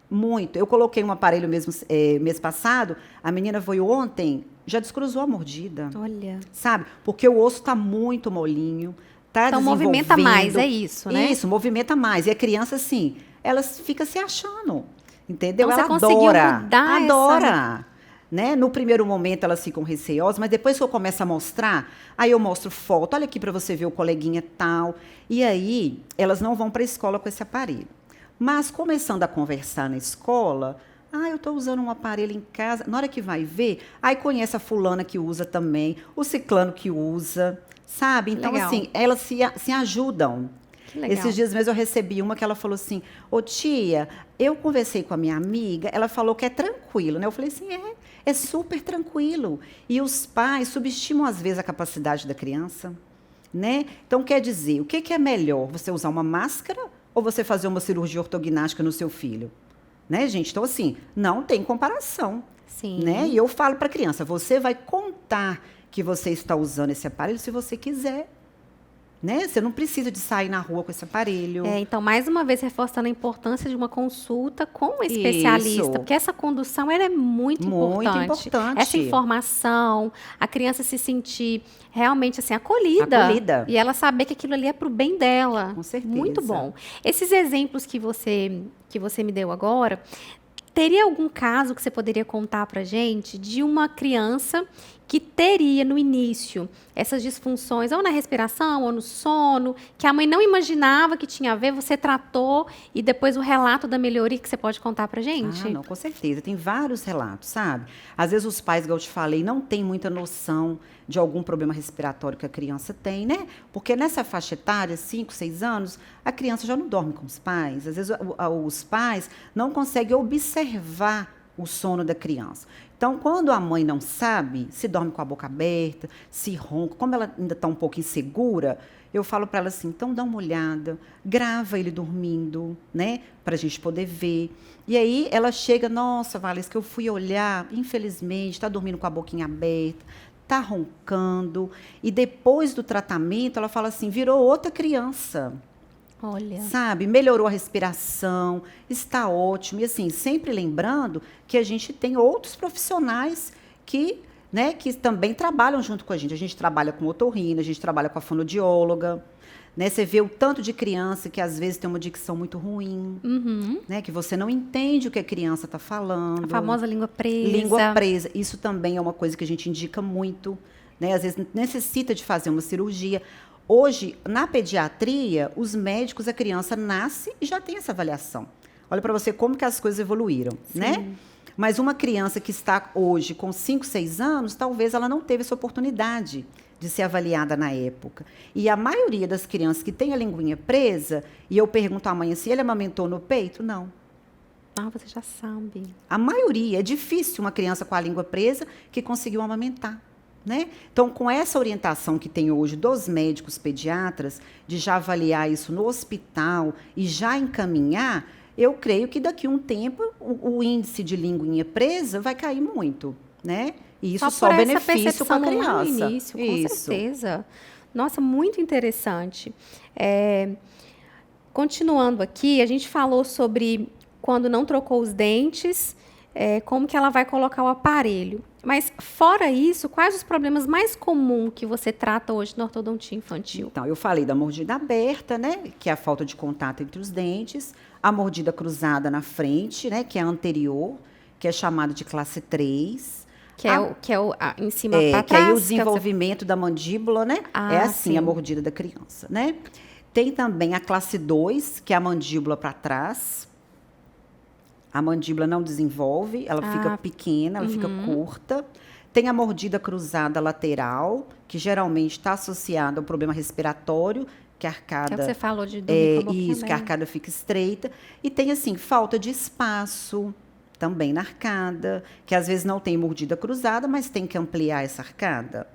Muito. Eu coloquei um aparelho mesmo mês passado, a menina foi ontem, já descruzou a mordida. Olha. Sabe? Porque o osso está muito molinho, tá então, desenvolvendo. movimenta mais, é isso, né? Isso, movimenta mais. E a criança, assim, ela fica se achando, entendeu? Então, ela você conseguiu adora. mudar Adora. Né? No primeiro momento elas ficam receosas, mas depois que eu começo a mostrar, aí eu mostro foto, olha aqui para você ver o coleguinha tal. E aí elas não vão para a escola com esse aparelho. Mas começando a conversar na escola, eu estou usando um aparelho em casa. Na hora que vai ver, aí conhece a fulana que usa também, o ciclano que usa, sabe? Então, Legal. assim, elas se ajudam. Que legal. Esses dias mesmo eu recebi uma que ela falou assim, ô tia, eu conversei com a minha amiga, ela falou que é tranquilo, né? Eu falei assim, é super tranquilo. E os pais subestimam, às vezes, a capacidade da criança, né? Então, quer dizer, o que é melhor? Você usar uma máscara ou você fazer uma cirurgia ortognática no seu filho? Né, gente? Então, assim, não tem comparação. Sim. Né? E eu falo para a criança, você vai contar que você está usando esse aparelho se você quiser. Né? Você não precisa de sair na rua com esse aparelho. Então, mais uma vez, reforçando a importância de uma consulta com um especialista, Isso. porque essa condução ela é muito importante. Essa informação, a criança se sentir realmente assim, acolhida. E ela saber que aquilo ali é para o bem dela. Com certeza. Muito bom. Esses exemplos que você me deu agora, teria algum caso que você poderia contar para gente de uma criança que teria no início essas disfunções, ou na respiração, ou no sono, que a mãe não imaginava que tinha a ver, você tratou, e depois o relato da melhoria que você pode contar pra gente? Não, com certeza. Tem vários relatos, sabe? Às vezes os pais, igual eu te falei, não têm muita noção de algum problema respiratório que a criança tem, né? Porque nessa faixa etária, 5, 6 anos, a criança já não dorme com os pais. Às vezes os pais não conseguem observar o sono da criança. Então, quando a mãe não sabe, se dorme com a boca aberta, se ronca, como ela ainda está um pouco insegura, eu falo para ela assim, então dá uma olhada, grava ele dormindo, né, para a gente poder ver. E aí ela chega, nossa, Valesca, que eu fui olhar, infelizmente, está dormindo com a boquinha aberta, está roncando. E depois do tratamento, ela fala assim, virou outra criança. Olha. Sabe? Melhorou a respiração, está ótimo. E assim, sempre lembrando que a gente tem outros profissionais que, né, que também trabalham junto com a gente. A gente trabalha com otorrino, a gente trabalha com a fonoaudióloga, né? Você vê o tanto de criança que às vezes tem uma dicção muito ruim, né? Que você não entende o que a criança está falando. A famosa língua presa. Língua presa. Isso também é uma coisa que a gente indica muito, né? Às vezes necessita de fazer uma cirurgia. Hoje, na pediatria, os médicos, a criança nasce e já tem essa avaliação. Olha para você como que as coisas evoluíram, né? Mas uma criança que está hoje com 5, 6 anos, talvez ela não teve essa oportunidade de ser avaliada na época. E a maioria das crianças que tem a linguinha presa, e eu pergunto à mãe se ele amamentou no peito, não. Ah, você já sabe. A maioria, é difícil uma criança com a língua presa que conseguiu amamentar. Né? Então, com essa orientação que tem hoje dos médicos pediatras, de já avaliar isso no hospital e já encaminhar, eu creio que daqui a um tempo o índice de linguinha presa vai cair muito, né? E isso só benefício com a criança. No início, com certeza. Nossa, muito interessante. Continuando aqui, a gente falou sobre quando não trocou os dentes, como que ela vai colocar o aparelho. Mas, fora isso, quais os problemas mais comuns que você trata hoje na ortodontia infantil? Então, eu falei da mordida aberta, né? Que é a falta de contato entre os dentes. A mordida cruzada na frente, né? Que é a anterior, que é chamada de classe 3. Que é o em cima para trás. Que aí o desenvolvimento da mandíbula, né? É assim, sim. a mordida da criança, né? Tem também a classe 2, que é a mandíbula para trás. A mandíbula não desenvolve, ela fica pequena, ela fica curta. Tem a mordida cruzada lateral, que geralmente está associada ao problema respiratório, que a arcada... Que você falou de dormir com a boquinha isso, que a arcada fica estreita. E tem, assim, falta de espaço também na arcada, que às vezes não tem mordida cruzada, mas tem que ampliar essa arcada.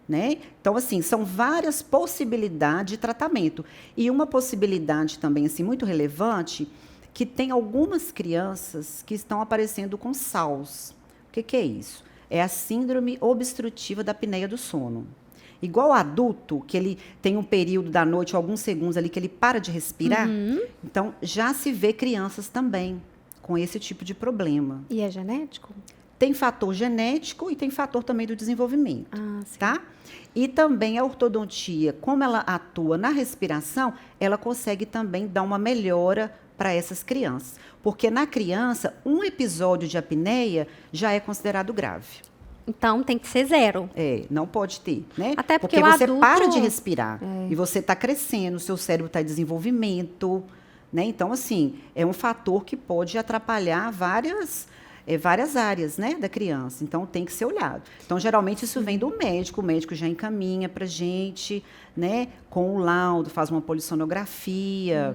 Né? Então, assim, são várias possibilidades de tratamento. E uma possibilidade também, assim, muito relevante... que tem algumas crianças que estão aparecendo com SALS. O que é isso? É a síndrome obstrutiva da apneia do sono. Igual adulto, que ele tem um período da noite, alguns segundos ali, que ele para de respirar. Então, já se vê crianças também com esse tipo de problema. E é genético? Tem fator genético e tem fator também do desenvolvimento. Sim. Tá? E também a ortodontia, como ela atua na respiração, ela consegue também dar uma melhora para essas crianças. Porque na criança, um episódio de apneia já é considerado grave. Então, tem que ser 0. Não pode ter, né? Até porque você adulto... para de respirar e você está crescendo, o seu cérebro está em desenvolvimento, né? Então, assim, é um fator que pode atrapalhar várias áreas, né, da criança. Então, tem que ser olhado. Então, geralmente, isso vem do médico. O médico já encaminha para a gente, né, com o laudo, faz uma polissonografia...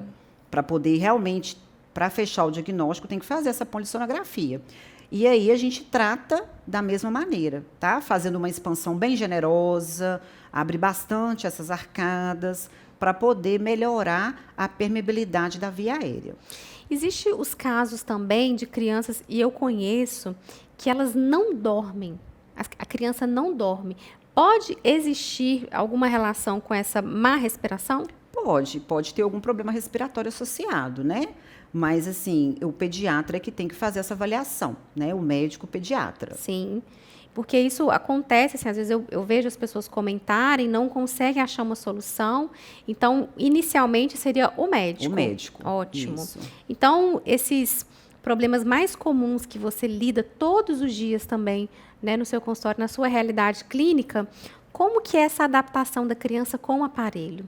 Para poder realmente, para fechar o diagnóstico, tem que fazer essa polissonografia. E aí a gente trata da mesma maneira, tá? Fazendo uma expansão bem generosa, abre bastante essas arcadas, para poder melhorar a permeabilidade da via aérea. Existem os casos também de crianças, e eu conheço, que elas não dormem. A criança não dorme. Pode existir alguma relação com essa má respiração? Pode ter algum problema respiratório associado, né? Mas, assim, o pediatra é que tem que fazer essa avaliação, né? O médico pediatra. Sim, porque isso acontece, assim, às vezes eu vejo as pessoas comentarem, não conseguem achar uma solução. Então, inicialmente, seria o médico. O médico. Ótimo. Isso. Então, esses problemas mais comuns que você lida todos os dias também, né, no seu consultório, na sua realidade clínica, como que é essa adaptação da criança com o aparelho?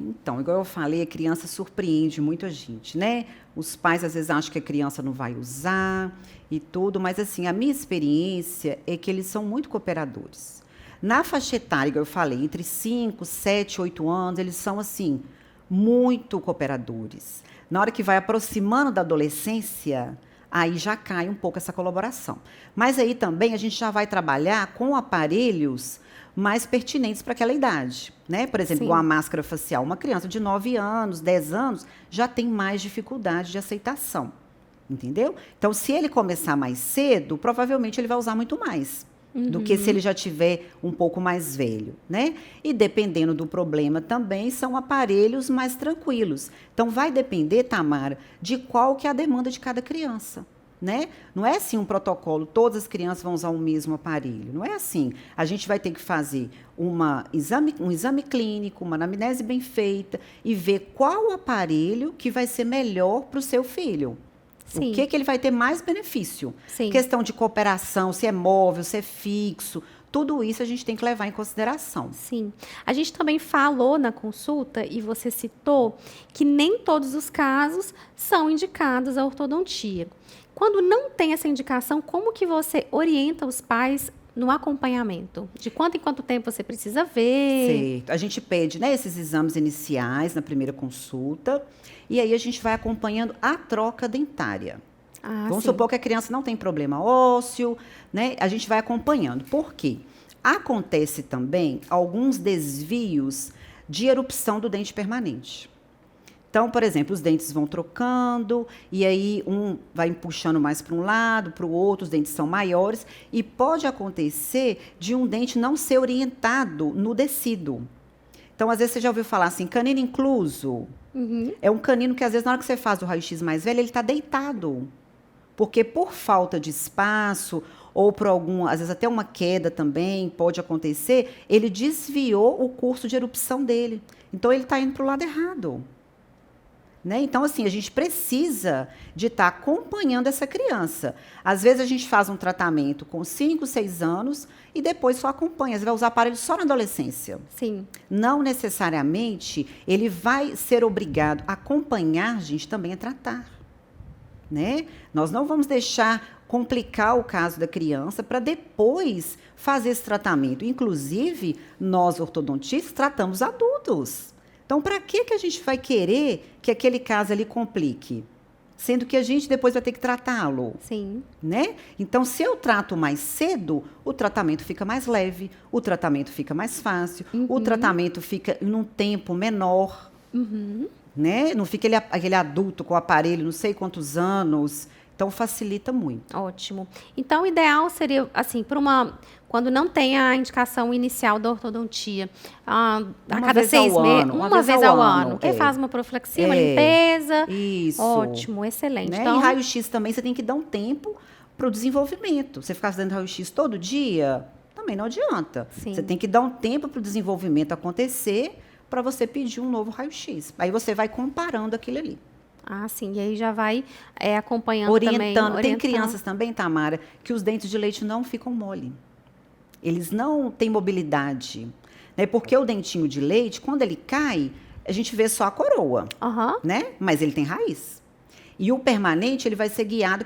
Então, igual eu falei, a criança surpreende muito a gente, né? Os pais, às vezes, acham que a criança não vai usar e tudo, mas, assim, a minha experiência é que eles são muito cooperadores. Na faixa etária, igual eu falei, entre 5, 7, 8 anos, eles são, assim, muito cooperadores. Na hora que vai aproximando da adolescência, aí já cai um pouco essa colaboração. Mas aí também a gente já vai trabalhar com aparelhos mais pertinentes para aquela idade, né? Por exemplo, igual a máscara facial. Uma criança de 9 anos, 10 anos, já tem mais dificuldade de aceitação, entendeu? Então, se ele começar mais cedo, provavelmente ele vai usar muito mais, do que se ele já tiver um pouco mais velho, né? E dependendo do problema também, são aparelhos mais tranquilos. Então, vai depender, Tamara, de qual que é a demanda de cada criança, né? Não é assim um protocolo, todas as crianças vão usar o mesmo aparelho. Não é assim. A gente vai ter que fazer um exame clínico, uma anamnese bem feita e ver qual aparelho que vai ser melhor para o seu filho. Sim. O que ele vai ter mais benefício? Sim. Questão de cooperação, se é móvel, se é fixo, tudo isso a gente tem que levar em consideração. Sim. A gente também falou na consulta, e você citou, que nem todos os casos são indicados a ortodontia. Quando não tem essa indicação, como que você orienta os pais no acompanhamento? De quanto em quanto tempo você precisa ver? Certo. A gente pede, né, esses exames iniciais na primeira consulta, e aí a gente vai acompanhando a troca dentária. Vamos supor que a criança não tem problema ósseo, né? A gente vai acompanhando. Por quê? Acontece também alguns desvios de erupção do dente permanente. Então, por exemplo, os dentes vão trocando, e aí um vai puxando mais para um lado, para o outro, os dentes são maiores, e pode acontecer de um dente não ser orientado no tecido. Então, às vezes, você já ouviu falar assim, canino incluso. Uhum. É um canino que, às vezes, na hora que você faz o raio-x mais velho, ele está deitado. Porque por falta de espaço, ou por às vezes até uma queda também pode acontecer, ele desviou o curso de erupção dele. Então, ele está indo para o lado errado. Né? Então, assim, a gente precisa de estar acompanhando essa criança. Às vezes, a gente faz um tratamento com 5, 6 anos e depois só acompanha. Você vai usar aparelho só na adolescência. Sim. Não necessariamente ele vai ser obrigado a acompanhar, gente, também a tratar. Né? Nós não vamos deixar complicar o caso da criança para depois fazer esse tratamento. Inclusive, nós ortodontistas tratamos adultos. Então, para que a gente vai querer que aquele caso ali complique? Sendo que a gente depois vai ter que tratá-lo. Sim. Né? Então, se eu trato mais cedo, o tratamento fica mais leve, o tratamento fica mais fácil, o tratamento fica num tempo menor. Né? Não fica aquele adulto com o aparelho não sei quantos anos. Então, facilita muito. Ótimo. Então, o ideal seria, assim, quando não tem a indicação inicial da ortodontia, a cada 6 meses, uma vez ao ano. Quem faz uma profilaxia, uma limpeza. Isso. Ótimo, excelente. Né? Então, e raio-x também, você tem que dar um tempo para o desenvolvimento. Você ficar fazendo raio-x todo dia, também não adianta. Sim. Você tem que dar um tempo para o desenvolvimento acontecer para você pedir um novo raio-x. Aí você vai comparando aquilo ali. Ah, sim. E aí já vai acompanhando orientando. também. Tem crianças também, Tamara, que os dentes de leite não ficam mole. Eles não têm mobilidade. Né? Porque o dentinho de leite, quando ele cai, a gente vê só a coroa. Né? Mas ele tem raiz. E o permanente, ele vai ser guiado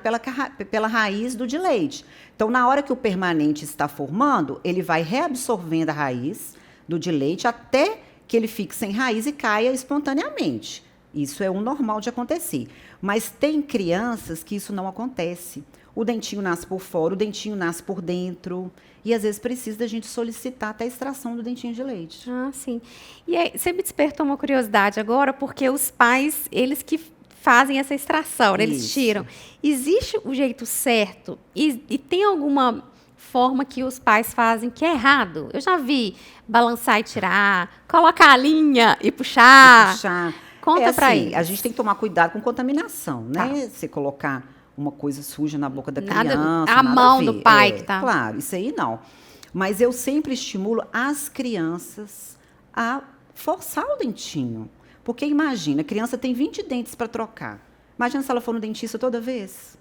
pela raiz do de leite. Então, na hora que o permanente está formando, ele vai reabsorvendo a raiz do de leite até que ele fique sem raiz e caia espontaneamente. Isso é o normal de acontecer. Mas tem crianças que isso não acontece. O dentinho nasce por fora, o dentinho nasce por dentro. E, às vezes, precisa da gente solicitar até a extração do dentinho de leite. Ah, sim. E aí, você me despertou uma curiosidade agora, porque os pais, eles que fazem essa extração, né? Eles tiram. Existe o jeito certo? E tem alguma forma que os pais fazem que é errado? Eu já vi balançar e tirar, colocar a linha e puxar. Conta pra assim, eles. A gente tem que tomar cuidado com contaminação, né? Tá. Você colocar uma coisa suja na boca da criança. A mão do pai que tá. Claro, isso aí não. Mas eu sempre estimulo as crianças a forçar o dentinho. Porque imagina, a criança tem 20 dentes para trocar. Imagina se ela for no dentista toda vez.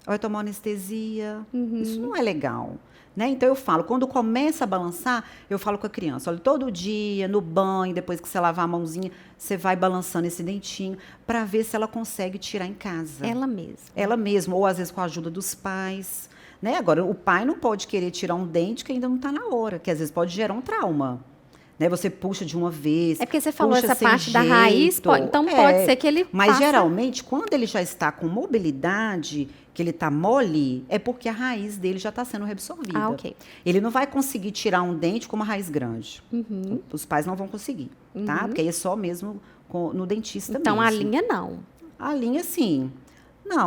Vai tomar anestesia. Isso não é legal. Né? Então, eu falo, quando começa a balançar, eu falo com a criança, olha, todo dia, no banho, depois que você lavar a mãozinha, você vai balançando esse dentinho para ver se ela consegue tirar em casa. Ela mesma. Ela mesma, ou às vezes com a ajuda dos pais. Né? Agora, o pai não pode querer tirar um dente que ainda não está na hora, que às vezes pode gerar um trauma. Né? Você puxa de uma vez. É porque você falou essa parte da raiz, então pode ser que ele Mas geralmente, quando ele já está com mobilidade, que ele está mole, é porque a raiz dele já está sendo reabsorvida. Ah, ok. Ele não vai conseguir tirar um dente com uma raiz grande. Os pais não vão conseguir, tá? Porque aí é só mesmo no dentista então, mesmo. a linha não. A linha, sim.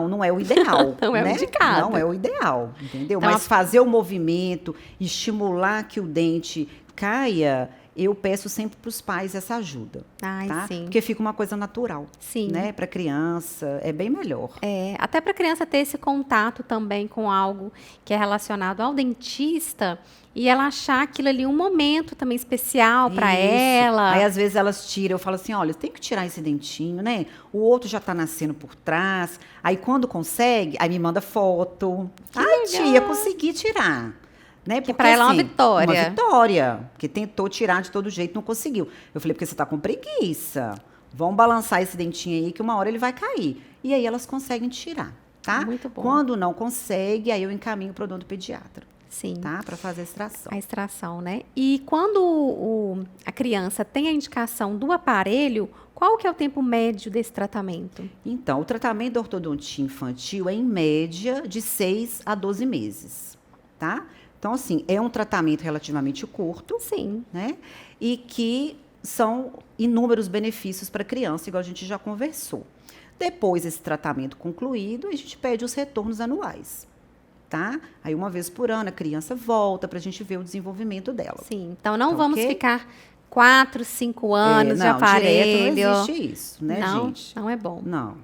Não é o ideal. Não é o né? indicado. Não é o ideal, entendeu? Então, Mas fazer o movimento, estimular que o dente caia, eu peço sempre para os pais essa ajuda. Ai, tá? sim. Porque fica uma coisa natural. Sim. Né? Para criança, é bem melhor. Até para a criança ter esse contato também com algo que é relacionado ao dentista e ela achar aquilo ali um momento também especial para Isso. ela. Aí, às vezes, elas tiram, eu falo assim, olha, tem que tirar esse dentinho, né? O outro já está nascendo por trás. Aí, quando consegue, aí me manda foto. Ai, tia, consegui tirar. Né? Que para ela é uma vitória. Uma vitória. Porque tentou tirar de todo jeito, não conseguiu. Eu falei, porque você está com preguiça. Vamos balançar esse dentinho aí, que uma hora ele vai cair. E aí, elas conseguem tirar, tá? Muito bom. Quando não consegue, aí eu encaminho para o odontopediatra. Sim. Tá? Para fazer a extração. A extração, né? E quando a criança tem a indicação do aparelho, qual que é o tempo médio desse tratamento? Então, o tratamento da ortodontia infantil é em média de 6 a 12 meses, tá? Então, assim, é um tratamento relativamente curto, Sim. né? E que são inúmeros benefícios para a criança, igual a gente já conversou. Depois desse tratamento concluído, a gente pede os retornos anuais. Tá? Aí, uma vez por ano, a criança volta para a gente ver o desenvolvimento dela. Sim, então não Tá vamos ok? ficar 4, 5 anos de não, aparelho. direto não existe isso, né, não, gente? não é bom. Não.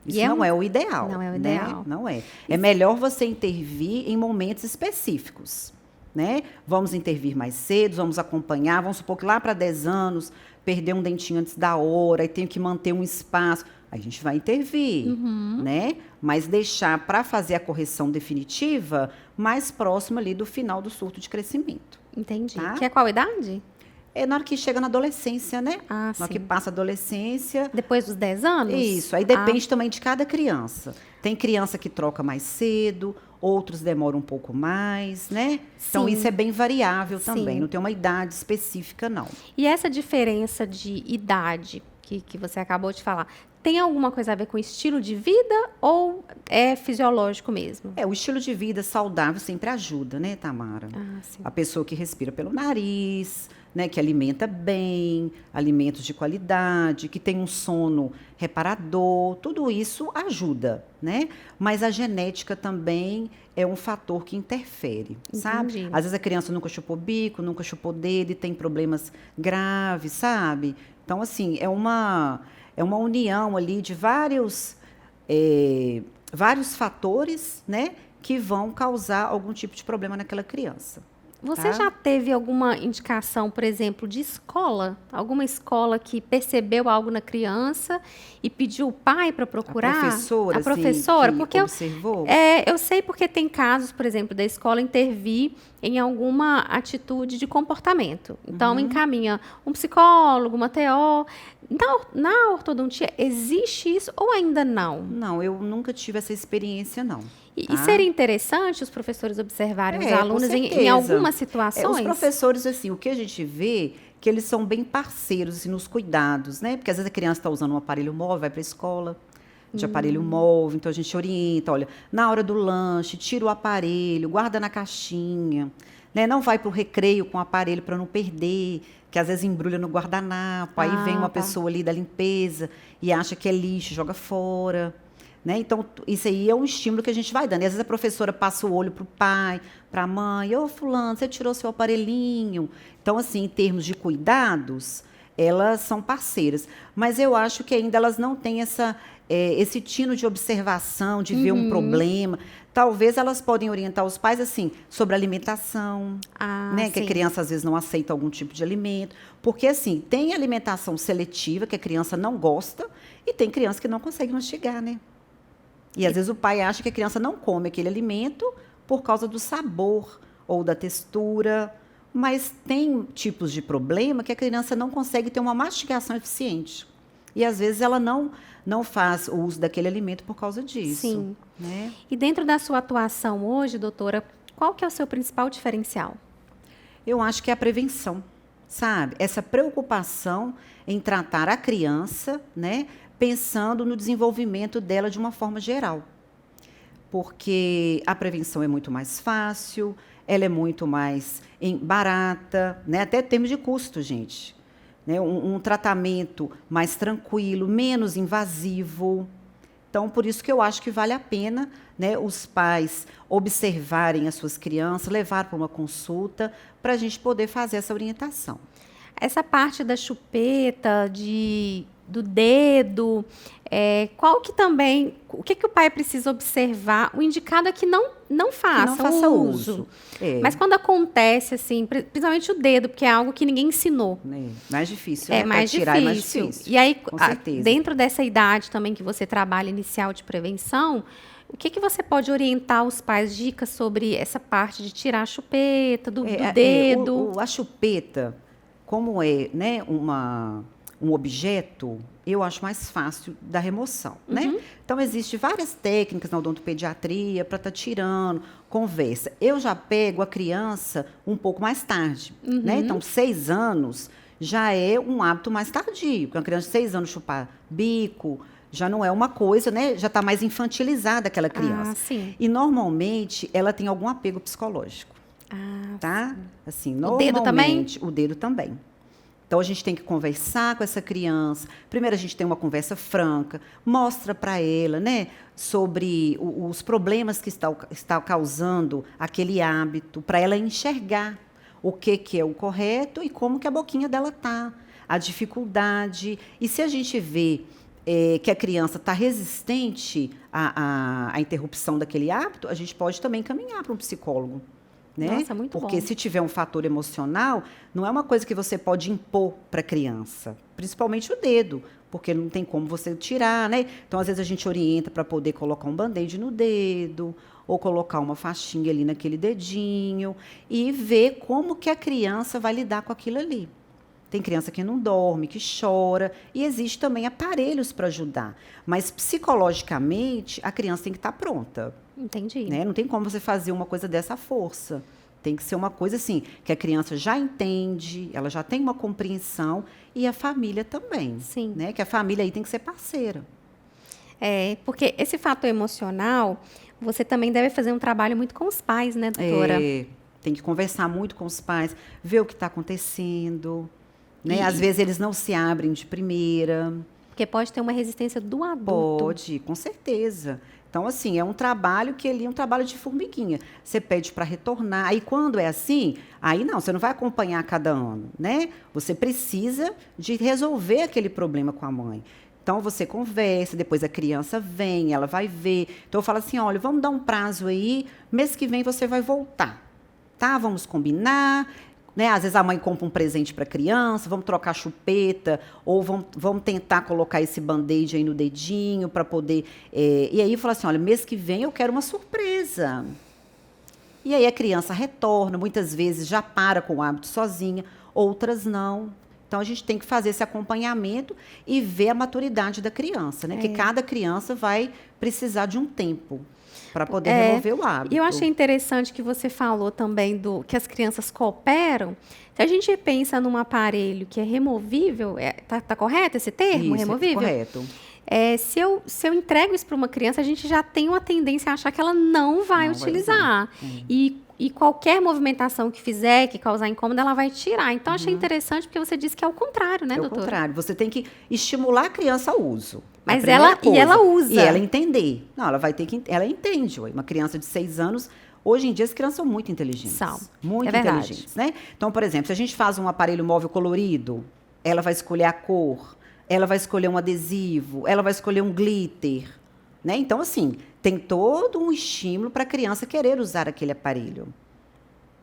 Isso E é não é o ideal. não é o né? ideal. Não é. É melhor você intervir em momentos específicos. Né? Vamos intervir mais cedo, vamos acompanhar. Vamos supor que lá para 10 anos, perder um dentinho antes da hora e tenho que manter um espaço. A gente vai intervir, né? Mas deixar para fazer a correção definitiva mais próximo ali do final do surto de crescimento. Entendi. Tá? Que é qual idade? É na hora que chega na adolescência, né? Ah, na hora sim. que passa a adolescência. Depois dos 10 anos? Isso, aí depende também de cada criança. Tem criança que troca mais cedo, outros demoram um pouco mais, né? Então, Sim. isso é bem variável também, Sim. não tem uma idade específica, não. E essa diferença de idade que você acabou de falar, tem alguma coisa a ver com estilo de vida ou é fisiológico mesmo? O estilo de vida saudável sempre ajuda, né, Tamara? Ah, sim. A pessoa que respira pelo nariz, né, que alimenta bem, alimentos de qualidade, que tem um sono reparador, tudo isso ajuda, né? Mas a genética também é um fator que interfere, sabe? Entendi. Às vezes a criança nunca chupou bico, nunca chupou dedo e tem problemas graves, sabe? Então, assim, é uma união ali de vários fatores, né, que vão causar algum tipo de problema naquela criança. Você Tá? já teve alguma indicação, por exemplo, de escola? Alguma escola que percebeu algo na criança e pediu o pai para procurar? A professora, A professora, assim, que porque observou? eu sei porque tem casos, por exemplo, da escola intervir em alguma atitude de comportamento. Então, encaminha um psicólogo, uma TO. Na ortodontia, existe isso ou ainda não? Não, eu nunca tive essa experiência, não. E tá? seria interessante os professores observarem os Com alunos em certeza. algumas situações? Os professores, assim, o que a gente vê que eles são bem parceiros assim, nos cuidados, né? Porque às vezes a criança está usando um aparelho móvel, vai para a escola de aparelho móvel, então a gente orienta, olha, na hora do lanche, tira o aparelho, guarda na caixinha, né? Não vai para o recreio com o aparelho para não perder, que às vezes embrulha no guardanapo, aí vem uma pessoa ali da limpeza e acha que é lixo, joga fora. Né? Então, isso aí é um estímulo que a gente vai dando. E às vezes a professora passa o olho para o pai, para a mãe, ô fulano, você tirou seu aparelhinho. Então, assim, em termos de cuidados, elas são parceiras. Mas eu acho que ainda elas não têm esse tino de observação, de ver um problema. Talvez elas podem orientar os pais, assim, sobre alimentação, né? Que a criança, às vezes, não aceita algum tipo de alimento. Porque, assim, tem alimentação seletiva, que a criança não gosta, e tem criança que não consegue mastigar, né? E às vezes o pai acha que a criança não come aquele alimento por causa do sabor ou da textura, mas tem tipos de problema que a criança não consegue ter uma mastigação eficiente. E às vezes ela não faz o uso daquele alimento por causa disso. Sim. Né? E dentro da sua atuação hoje, doutora, qual que é o seu principal diferencial? Eu acho que é a prevenção, sabe? Essa preocupação em tratar a criança, né? Pensando no desenvolvimento dela de uma forma geral. Porque a prevenção é muito mais fácil, ela é muito mais barata, né? Até em termos de custo, gente. Né? Um tratamento mais tranquilo, menos invasivo. Então, por isso que eu acho que vale a pena, né, os pais observarem as suas crianças, levar para uma consulta, para a gente poder fazer essa orientação. Essa parte da chupeta, do dedo, qual que também, o que o pai precisa observar? O indicado é que não faça uso. Mas quando acontece, assim, principalmente o dedo, porque é algo que ninguém ensinou. Mais difícil, né? Mais tirar difícil. É mais difícil. E aí, com certeza. Dentro dessa idade também que você trabalha inicial de prevenção, o que você pode orientar os pais, dicas sobre essa parte de tirar a chupeta, do dedo? A chupeta, como é, né, um objeto, eu acho mais fácil da remoção, né? Então, existem várias técnicas na odontopediatria para estar tirando, conversa. Eu já pego a criança um pouco mais tarde, né? Então, 6 anos já é um hábito mais tardio. Porque uma criança de 6 anos chupar bico, já não é uma coisa, né? Já está mais infantilizada aquela criança. Sim. E, normalmente, ela tem algum apego psicológico, tá? Assim, normalmente, o dedo também? O dedo também. Então, a gente tem que conversar com essa criança. Primeiro, a gente tem uma conversa franca, mostra para ela, né, sobre os problemas que está causando aquele hábito, para ela enxergar o que é o correto e como que a boquinha dela está, a dificuldade. E se a gente vê que a criança está resistente à interrupção daquele hábito, a gente pode também caminhar para um psicólogo. Né? Nossa, muito Porque bom. Se tiver um fator emocional, não é uma coisa que você pode impor para a criança, principalmente o dedo, porque não tem como você tirar, né? Então, às vezes, a gente orienta para poder colocar um band-aid no dedo, ou colocar uma faixinha ali naquele dedinho, e ver como que a criança vai lidar com aquilo ali. Tem criança que não dorme, que chora, e existe também aparelhos para ajudar. Mas, psicologicamente, a criança tem que estar pronta. Entendi. Né? Não tem como você fazer uma coisa dessa força. Tem que ser uma coisa assim, que a criança já entende, ela já tem uma compreensão, e a família também. Sim. Né? Que a família aí tem que ser parceira. Porque esse fator emocional, você também deve fazer um trabalho muito com os pais, né, doutora? Tem que conversar muito com os pais, ver o que está acontecendo. Né? Às vezes eles não se abrem de primeira. Porque pode ter uma resistência do adulto. Pode, com certeza. Então, assim, é um trabalho que ele é um trabalho de formiguinha. Você pede para retornar. Aí, quando é assim, aí não, você não vai acompanhar cada ano, né? Você precisa de resolver aquele problema com a mãe. Então, você conversa, depois a criança vem, ela vai ver. Então, eu falo assim, olha, vamos dar um prazo aí, mês que vem você vai voltar, tá? Vamos combinar. Né? Às vezes a mãe compra um presente para a criança, vamos trocar chupeta, ou vamos tentar colocar esse band-aid aí no dedinho para poder... e aí fala assim, olha, mês que vem eu quero uma surpresa. E aí a criança retorna, muitas vezes já para com o hábito sozinha, outras não. Então a gente tem que fazer esse acompanhamento e ver a maturidade da criança, né? Porque cada criança vai precisar de um tempo para poder remover o hábito. E eu achei interessante que você falou também que as crianças cooperam. Se a gente pensa num aparelho que é removível, tá correto esse termo, isso, removível? Correto. Se eu entrego isso para uma criança, a gente já tem uma tendência a achar que ela não vai utilizar. E qualquer movimentação que fizer, que causar incômodo, ela vai tirar. Então, achei interessante porque você disse que é o contrário, né, doutora? É o contrário. Você tem que estimular a criança ao uso. Mas ela usa. E ela entender. Não, ela vai ter que... Ela entende. Uma criança de 6 anos... Hoje em dia, as crianças são muito inteligentes. São. Muito inteligentes, né? Então, por exemplo, se a gente faz um aparelho móvel colorido, ela vai escolher a cor, ela vai escolher um adesivo, ela vai escolher um glitter, né? Então, assim, tem todo um estímulo para a criança querer usar aquele aparelho.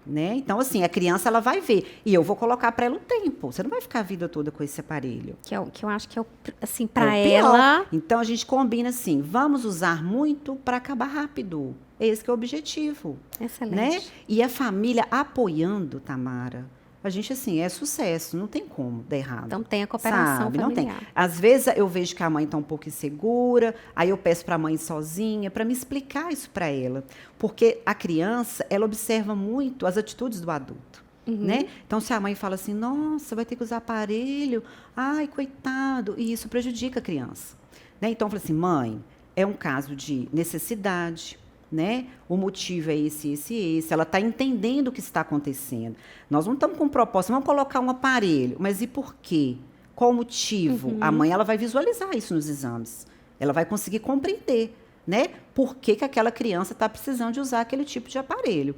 Né? Então, assim, a criança ela vai ver. E eu vou colocar para ela o tempo. Você não vai ficar a vida toda com esse aparelho. Que eu acho que é, assim, para ela... Então, a gente combina assim, vamos usar muito para acabar rápido. Esse que é o objetivo. Excelente. Né? E a família apoiando, Tamara. A gente, assim, é sucesso. Não tem como dar errado. Então, tem a cooperação familiar. Não tem. Às vezes, eu vejo que a mãe está um pouco insegura, aí eu peço para a mãe sozinha, para me explicar isso para ela. Porque a criança, ela observa muito as atitudes do adulto. Né? Então, se a mãe fala assim, nossa, vai ter que usar aparelho, ai, coitado, e isso prejudica a criança. Né? Então, eu falo assim, mãe, é um caso de necessidade, né? O motivo é esse. Ela está entendendo o que está acontecendo. Nós não estamos com proposta, vamos colocar um aparelho, mas e por quê? Qual o motivo? A mãe ela vai visualizar isso nos exames. Ela vai conseguir compreender, né? Por que que aquela criança está precisando de usar aquele tipo de aparelho.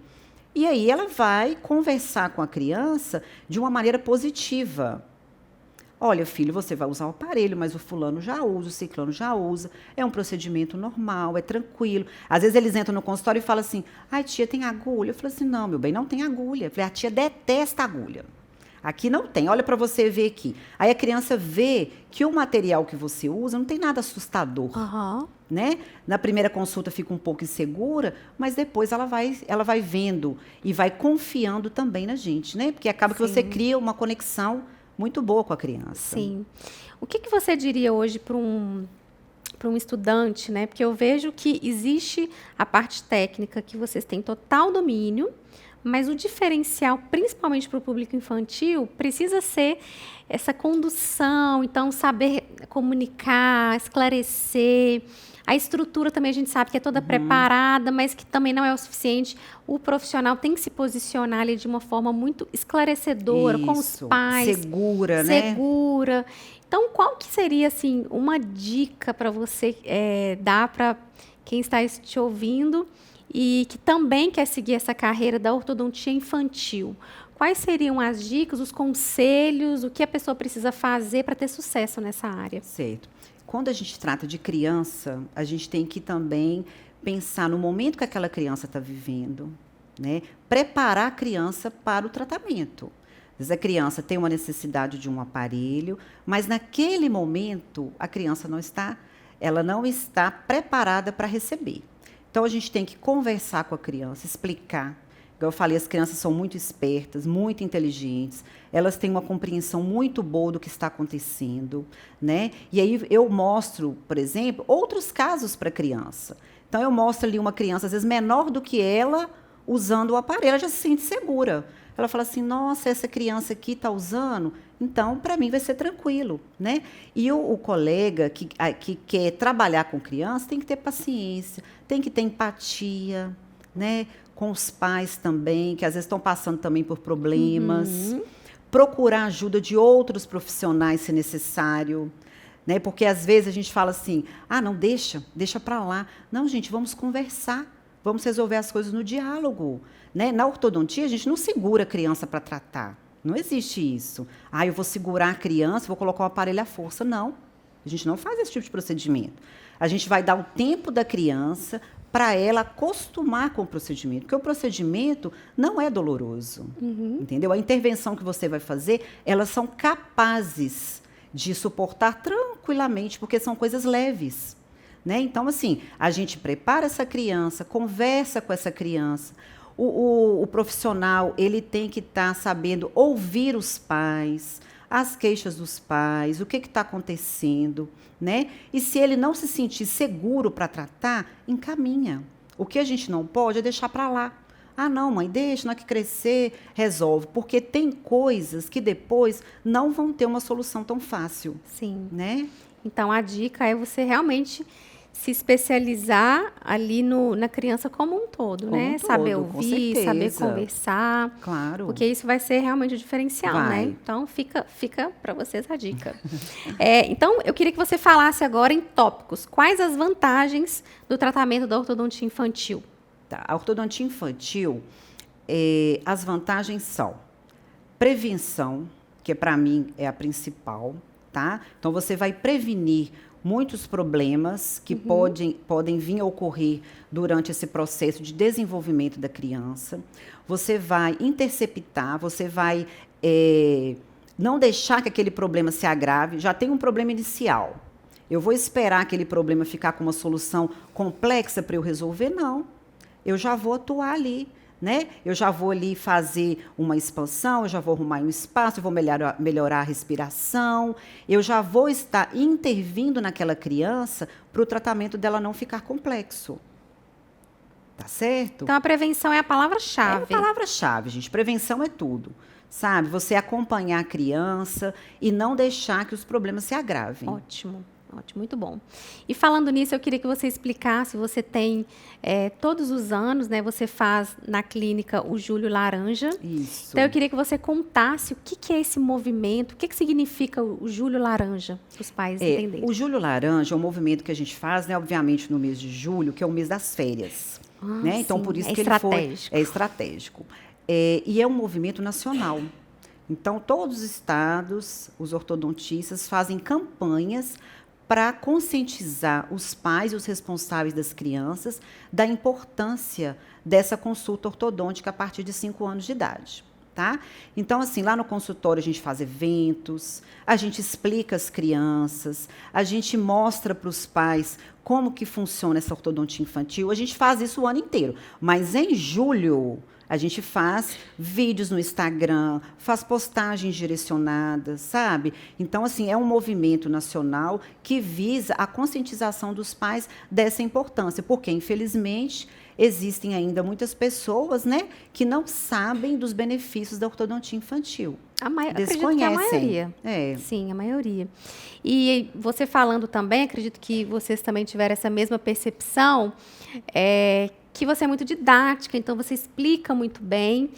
E aí ela vai conversar com a criança de uma maneira positiva. Olha, filho, você vai usar o aparelho, mas o fulano já usa, o ciclano já usa. É um procedimento normal, é tranquilo. Às vezes eles entram no consultório e falam assim, ai, tia, tem agulha? Eu falo assim, não, meu bem, não tem agulha. Eu falei, a tia detesta agulha. Aqui não tem, olha para você ver aqui. Aí a criança vê que o material que você usa não tem nada assustador. Aham. Né? Na primeira consulta fica um pouco insegura, mas depois ela vai vendo e vai confiando também na gente, né? Porque acaba que você Sim. cria uma conexão muito boa com a criança. Sim. O que que você diria hoje para um estudante, né? Porque eu vejo que existe a parte técnica que vocês têm total domínio, mas o diferencial, principalmente para o público infantil, precisa ser essa condução, então saber comunicar, esclarecer. A estrutura também a gente sabe que é toda preparada, mas que também não é o suficiente. O profissional tem que se posicionar ali de uma forma muito esclarecedora com os Isso, pais. segura, né? Segura. Então, qual que seria, assim, uma dica para você dar para quem está te ouvindo e que também quer seguir essa carreira da ortodontia infantil? Quais seriam as dicas, os conselhos, o que a pessoa precisa fazer para ter sucesso nessa área? Certo. Quando a gente trata de criança, a gente tem que também pensar no momento que aquela criança está vivendo, né? Preparar a criança para o tratamento. Às vezes a criança tem uma necessidade de um aparelho, mas naquele momento a criança ela não está preparada para receber. Então a gente tem que conversar com a criança, explicar. Como eu falei, as crianças são muito espertas, muito inteligentes, elas têm uma compreensão muito boa do que está acontecendo, né? E aí eu mostro, por exemplo, outros casos para a criança. Então eu mostro ali uma criança, às vezes menor do que ela, usando o aparelho, ela já se sente segura. Ela fala assim, nossa, essa criança aqui está usando, então para mim vai ser tranquilo, né? E o colega que quer trabalhar com criança tem que ter paciência, tem que ter empatia, né? Com os pais também, que às vezes estão passando também por problemas. Procurar ajuda de outros profissionais, se necessário. Né? Porque às vezes a gente fala assim, não, deixa para lá. Não, gente, vamos conversar, vamos resolver as coisas no diálogo. Né? Na ortodontia, a gente não segura a criança para tratar. Não existe isso. Eu vou segurar a criança, vou colocar o aparelho à força. Não, a gente não faz esse tipo de procedimento. A gente vai dar o tempo da criança para ela acostumar com o procedimento, porque o procedimento não é doloroso, entendeu? A intervenção que você vai fazer, elas são capazes de suportar tranquilamente, porque são coisas leves, né? Então, assim, a gente prepara essa criança, conversa com essa criança. O profissional, ele tem que estar sabendo ouvir os pais, as queixas dos pais, o que está acontecendo, né? E se ele não se sentir seguro para tratar, encaminha. O que a gente não pode é deixar para lá. Não, mãe, deixa, na hora que crescer, resolve. Porque tem coisas que depois não vão ter uma solução tão fácil. Sim. Né? Então, a dica é você realmente se especializar ali na criança como um todo, Como né? um todo, Saber com ouvir, certeza. saber conversar. Claro. Porque isso vai ser realmente o diferencial, Vai. né? Então, fica para vocês a dica. Então, eu queria que você falasse agora em tópicos. Quais as vantagens do tratamento da ortodontia infantil? Tá. A ortodontia infantil, as vantagens são prevenção, que para mim é a principal, tá? Então, você vai prevenir muitos problemas que podem vir a ocorrer durante esse processo de desenvolvimento da criança. Você vai interceptar, você vai não deixar que aquele problema se agrave. Já tem um problema inicial. Eu vou esperar aquele problema ficar com uma solução complexa para eu resolver? Não. Eu já vou atuar ali. Né? Eu já vou ali fazer uma expansão, eu já vou arrumar um espaço, eu vou melhorar a respiração, eu já vou estar intervindo naquela criança para o tratamento dela não ficar complexo. Tá certo? Então, a prevenção é a palavra-chave. É a palavra-chave, gente. Prevenção é tudo. Sabe? Você acompanhar a criança e não deixar que os problemas se agravem. Ótimo. Ótimo, muito bom. E falando nisso, eu queria que você explicasse, você tem, todos os anos, né, você faz na clínica o Julho Laranja. Isso. Então, eu queria que você contasse o que é esse movimento, o que significa o Julho Laranja, para os pais entenderem. O Julho Laranja é um movimento que a gente faz, né, obviamente, no mês de julho, que é o mês das férias. Né? Então, sim, por isso que estratégico. É estratégico. E é um movimento nacional. Então, todos os estados, os ortodontistas fazem campanhas para conscientizar os pais e os responsáveis das crianças da importância dessa consulta ortodôntica a partir de 5 anos de idade. Tá? Então, assim, lá no consultório a gente faz eventos, a gente explica às crianças, a gente mostra para os pais como que funciona essa ortodontia infantil. A gente faz isso o ano inteiro, mas em julho a gente faz vídeos no Instagram, faz postagens direcionadas, sabe? Então, assim, é um movimento nacional que visa a conscientização dos pais dessa importância, porque, infelizmente, existem ainda muitas pessoas, né, que não sabem dos benefícios da ortodontia infantil. Acredito que a maioria. Sim, a maioria. E você falando também, acredito que vocês também tiveram essa mesma percepção, que você é muito didática, então você explica muito bem.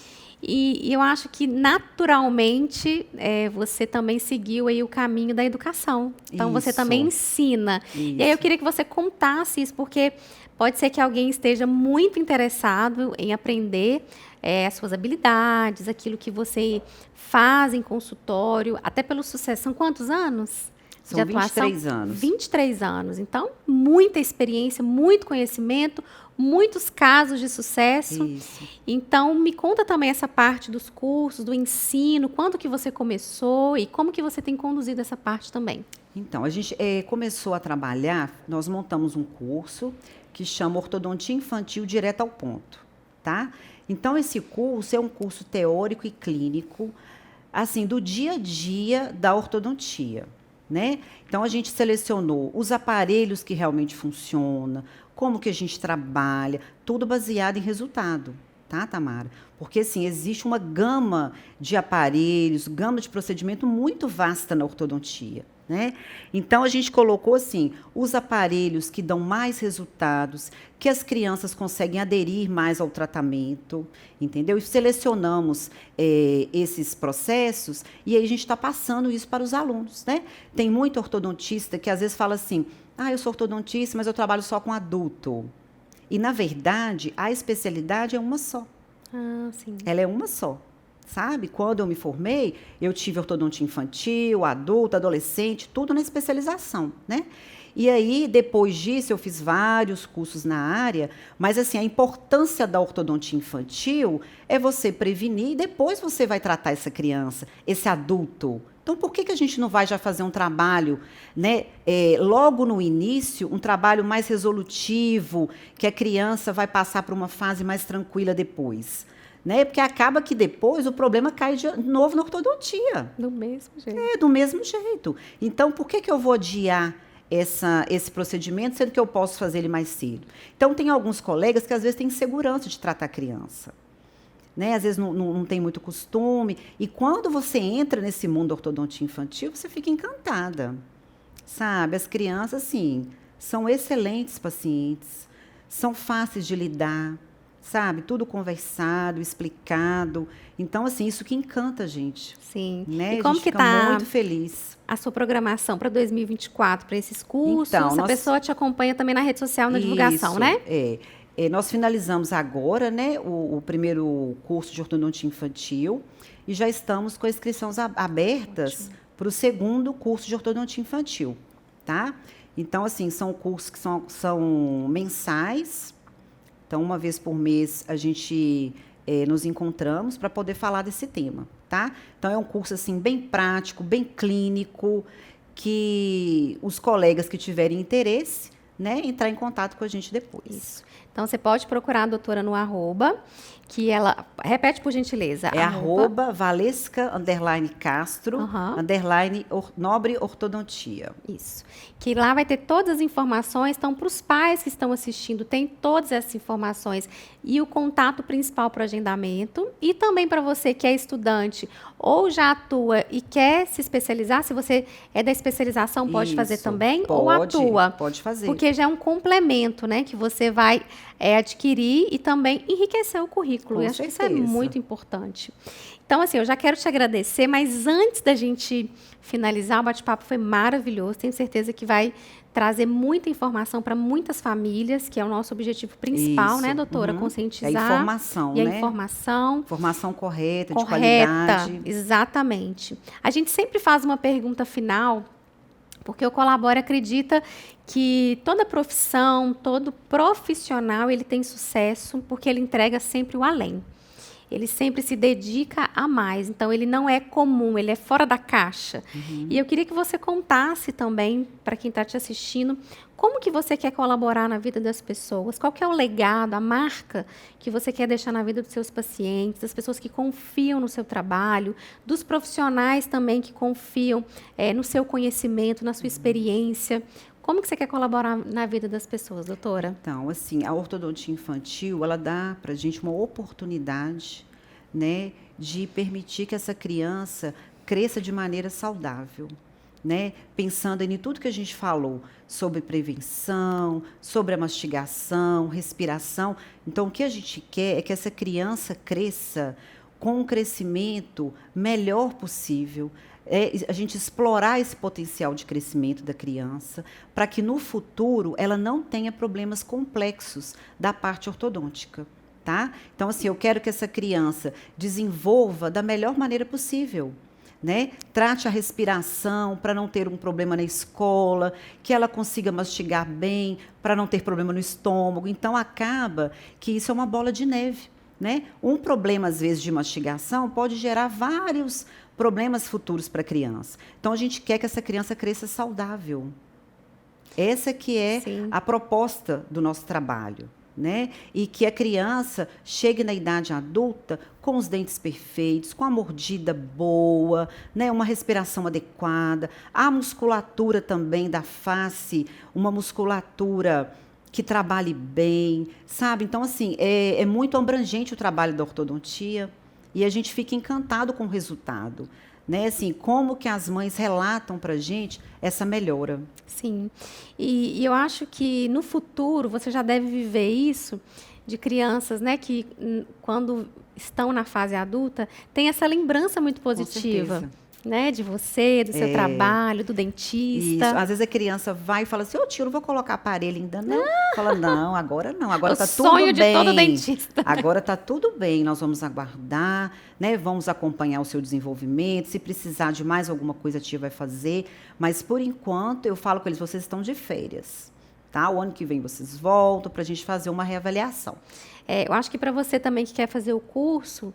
E eu acho que, naturalmente, você também seguiu aí o caminho da educação. Então, você também ensina. Isso. E aí eu queria que você contasse isso, porque pode ser que alguém esteja muito interessado em aprender as suas habilidades, aquilo que você faz em consultório, até pelo sucesso. São quantos anos? São de atuação? 23 anos. 23 anos. Então, muita experiência, muito conhecimento, muitos casos de sucesso. Isso. Então, me conta também essa parte dos cursos, do ensino, quando que você começou e como que você tem conduzido essa parte também. Então, a gente começou a trabalhar, nós montamos um curso que chama Ortodontia Infantil Direto ao Ponto, tá? Então, esse curso é um curso teórico e clínico, assim, do dia a dia da ortodontia, né? Então, a gente selecionou os aparelhos que realmente funcionam, como que a gente trabalha, tudo baseado em resultado, tá, Tamara? Porque, assim, existe uma gama de aparelhos, gama de procedimento muito vasta na ortodontia, né? Então, a gente colocou, assim, os aparelhos que dão mais resultados, que as crianças conseguem aderir mais ao tratamento, entendeu? E selecionamos esses processos e aí a gente está passando isso para os alunos, né? Tem muito ortodontista que às vezes fala assim, eu sou ortodontista, mas eu trabalho só com adulto. E, na verdade, a especialidade é uma só. Sim. Ela é uma só. Sabe? Quando eu me formei, eu tive ortodontia infantil, adulto, adolescente, tudo na especialização, né? E aí, depois disso, eu fiz vários cursos na área, mas, assim, a importância da ortodontia infantil é você prevenir e depois você vai tratar essa criança, esse adulto. Então, por que a gente não vai já fazer um trabalho, né, logo no início, um trabalho mais resolutivo, que a criança vai passar por uma fase mais tranquila depois? Né? Porque acaba que depois o problema cai de novo na ortodontia. Do mesmo jeito. Do mesmo jeito. Então, por que eu vou adiar esse procedimento, sendo que eu posso fazer ele mais cedo? Então, tem alguns colegas que às vezes têm insegurança de tratar a criança. Né? Às vezes não tem muito costume. E quando você entra nesse mundo da ortodontia infantil, você fica encantada. Sabe? As crianças, assim, são excelentes pacientes, são fáceis de lidar. Sabe? Tudo conversado, explicado. Então, assim, isso que encanta a gente. Sim. Né? E como que está muito feliz. A sua programação para 2024, para esses cursos? Então, a pessoa te acompanha também na rede social, na divulgação, né? Nós finalizamos agora, né, o primeiro curso de ortodontia infantil e já estamos com inscrições abertas para o segundo curso de ortodontia infantil, tá? Então, assim, são cursos que são mensais. Então, uma vez por mês, a gente nos encontramos para poder falar desse tema, tá? Então, é um curso, assim, bem prático, bem clínico, que os colegas que tiverem interesse, né, entrar em contato com a gente depois. Isso. Então, você pode procurar a doutora no arroba, que ela... Repete, por gentileza. É @Valesca_Castro, _Nobre Ortodontia. Isso. Que lá vai ter todas as informações. Então, para os pais que estão assistindo, tem todas essas informações e o contato principal para o agendamento. E também para você que é estudante ou já atua e quer se especializar, se você é da especialização, pode fazer também, ou atua. Pode fazer. Porque já é um complemento, né, que você vai adquirir e também enriquecer o currículo. Com e acho que isso é certeza. muito importante. Então, assim, eu já quero te agradecer, mas antes da gente finalizar, o bate-papo foi maravilhoso. Tenho certeza que vai trazer muita informação para muitas famílias, que é o nosso objetivo principal, Isso. né, doutora? Uhum. Conscientizar. É a informação, e né? a informação. Informação correta, de Correta, qualidade. exatamente. A gente sempre faz uma pergunta final, porque o Colabora acredita que toda profissão, todo profissional, ele tem sucesso, porque ele entrega sempre o além. Ele sempre se dedica a mais. Então, ele não é comum, ele é fora da caixa. E eu queria que você contasse também, para quem está te assistindo, como que você quer colaborar na vida das pessoas? Qual que é o legado, a marca que você quer deixar na vida dos seus pacientes, das pessoas que confiam no seu trabalho, dos profissionais também que confiam no seu conhecimento, na sua experiência. Como que você quer colaborar na vida das pessoas, doutora? Então, assim, a ortodontia infantil, ela dá para a gente uma oportunidade, né, de permitir que essa criança cresça de maneira saudável, né? Pensando em tudo que a gente falou sobre prevenção, sobre a mastigação, respiração. Então, o que a gente quer é que essa criança cresça com um crescimento melhor possível. A gente explorar esse potencial de crescimento da criança para que no futuro ela não tenha problemas complexos da parte ortodôntica, tá? Então, assim, eu quero que essa criança desenvolva da melhor maneira possível, né? Trate a respiração para não ter um problema na escola, que ela consiga mastigar bem para não ter problema no estômago. Então, acaba que isso é uma bola de neve, né? Um problema, às vezes, de mastigação pode gerar vários problemas futuros para a criança. Então, a gente quer que essa criança cresça saudável. Essa que é Sim. a proposta do nosso trabalho, né? E que a criança chegue na idade adulta com os dentes perfeitos, com a mordida boa, né? Uma respiração adequada, a musculatura também da face, uma musculatura que trabalhe bem, sabe? Então, assim, é muito abrangente o trabalho da ortodontia e a gente fica encantado com o resultado, né? Assim, como que as mães relatam para a gente essa melhora. Sim. E eu acho que no futuro você já deve viver isso de crianças, né, que quando estão na fase adulta, tem essa lembrança muito positiva. Com certeza. Né, de você, do seu trabalho, do dentista. Isso. Às vezes a criança vai e fala assim, ô tio, não vou colocar aparelho ainda não. Fala, não, agora não, agora está tudo bem. O sonho de todo dentista. Agora está tudo bem, nós vamos aguardar, né? Vamos acompanhar o seu desenvolvimento, se precisar de mais alguma coisa a tia vai fazer, mas por enquanto eu falo com eles, vocês estão de férias, tá? O ano que vem vocês voltam para a gente fazer uma reavaliação. Eu acho que para você também que quer fazer o curso,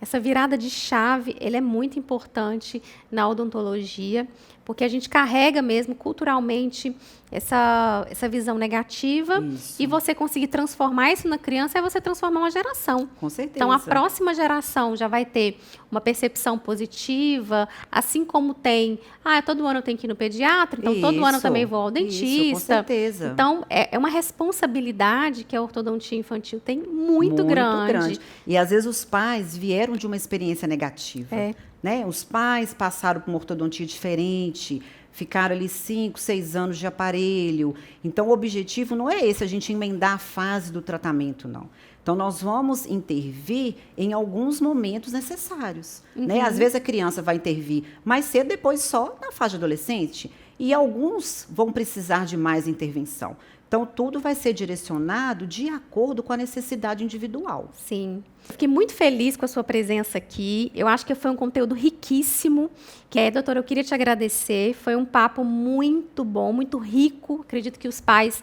essa virada de chave, ele é muito importante na odontologia, porque a gente carrega mesmo culturalmente essa visão negativa. Isso. E você conseguir transformar isso na criança é você transformar uma geração. Com certeza. Então, a próxima geração já vai ter uma percepção positiva, assim como tem, todo ano eu tenho que ir no pediatra, então todo ano eu também vou ao dentista. Isso, com certeza. Então, é uma responsabilidade que a ortodontia infantil tem muito grande. E às vezes os pais vieram de uma experiência negativa. Né? Os pais passaram por uma ortodontia diferente, ficaram ali 5, 6 anos de aparelho. Então, o objetivo não é esse, a gente emendar a fase do tratamento, não. Então, nós vamos intervir em alguns momentos necessários. Né? Às vezes, a criança vai intervir mais cedo, depois só na fase adolescente. E alguns vão precisar de mais intervenção. Então, tudo vai ser direcionado de acordo com a necessidade individual. Sim. Fiquei muito feliz com a sua presença aqui. Eu acho que foi um conteúdo riquíssimo. Doutora, eu queria te agradecer. Foi um papo muito bom, muito rico. Acredito que os pais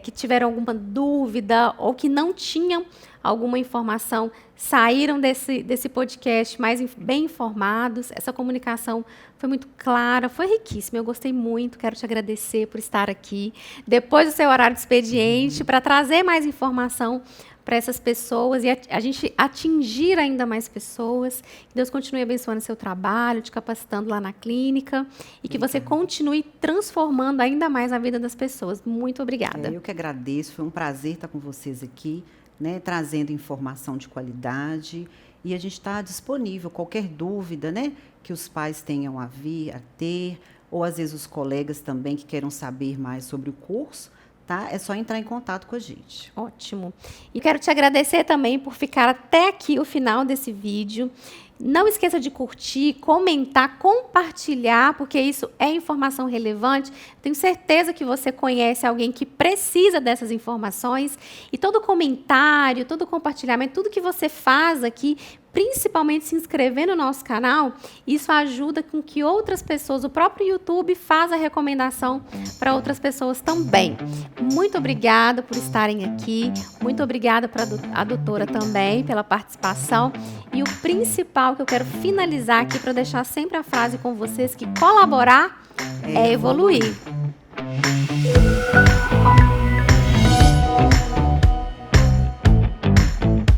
que tiveram alguma dúvida ou que não tinham alguma informação, saíram desse podcast bem informados. Essa comunicação foi muito clara, foi riquíssima. Eu gostei muito, quero te agradecer por estar aqui, depois do seu horário de expediente, para trazer mais informação para essas pessoas e a gente atingir ainda mais pessoas. Que Deus continue abençoando seu trabalho, te capacitando lá na clínica e que você continue transformando ainda mais a vida das pessoas. Muito obrigada. Eu que agradeço, foi um prazer estar com vocês aqui, né, trazendo informação de qualidade, e a gente está disponível, qualquer dúvida, né, que os pais tenham a ter, ou às vezes os colegas também que queiram saber mais sobre o curso, tá? É só entrar em contato com a gente. Ótimo. E quero te agradecer também por ficar até aqui o final desse vídeo. Não esqueça de curtir, comentar, compartilhar, porque isso é informação relevante. Tenho certeza que você conhece alguém que precisa dessas informações. E todo comentário, todo compartilhamento, tudo que você faz aqui, principalmente se inscrever no nosso canal, isso ajuda com que outras pessoas, o próprio YouTube faz a recomendação para outras pessoas também. Muito obrigada por estarem aqui, muito obrigada para a doutora também pela participação. E o principal que eu quero finalizar aqui, para deixar sempre a frase com vocês, que colaborar é evoluir.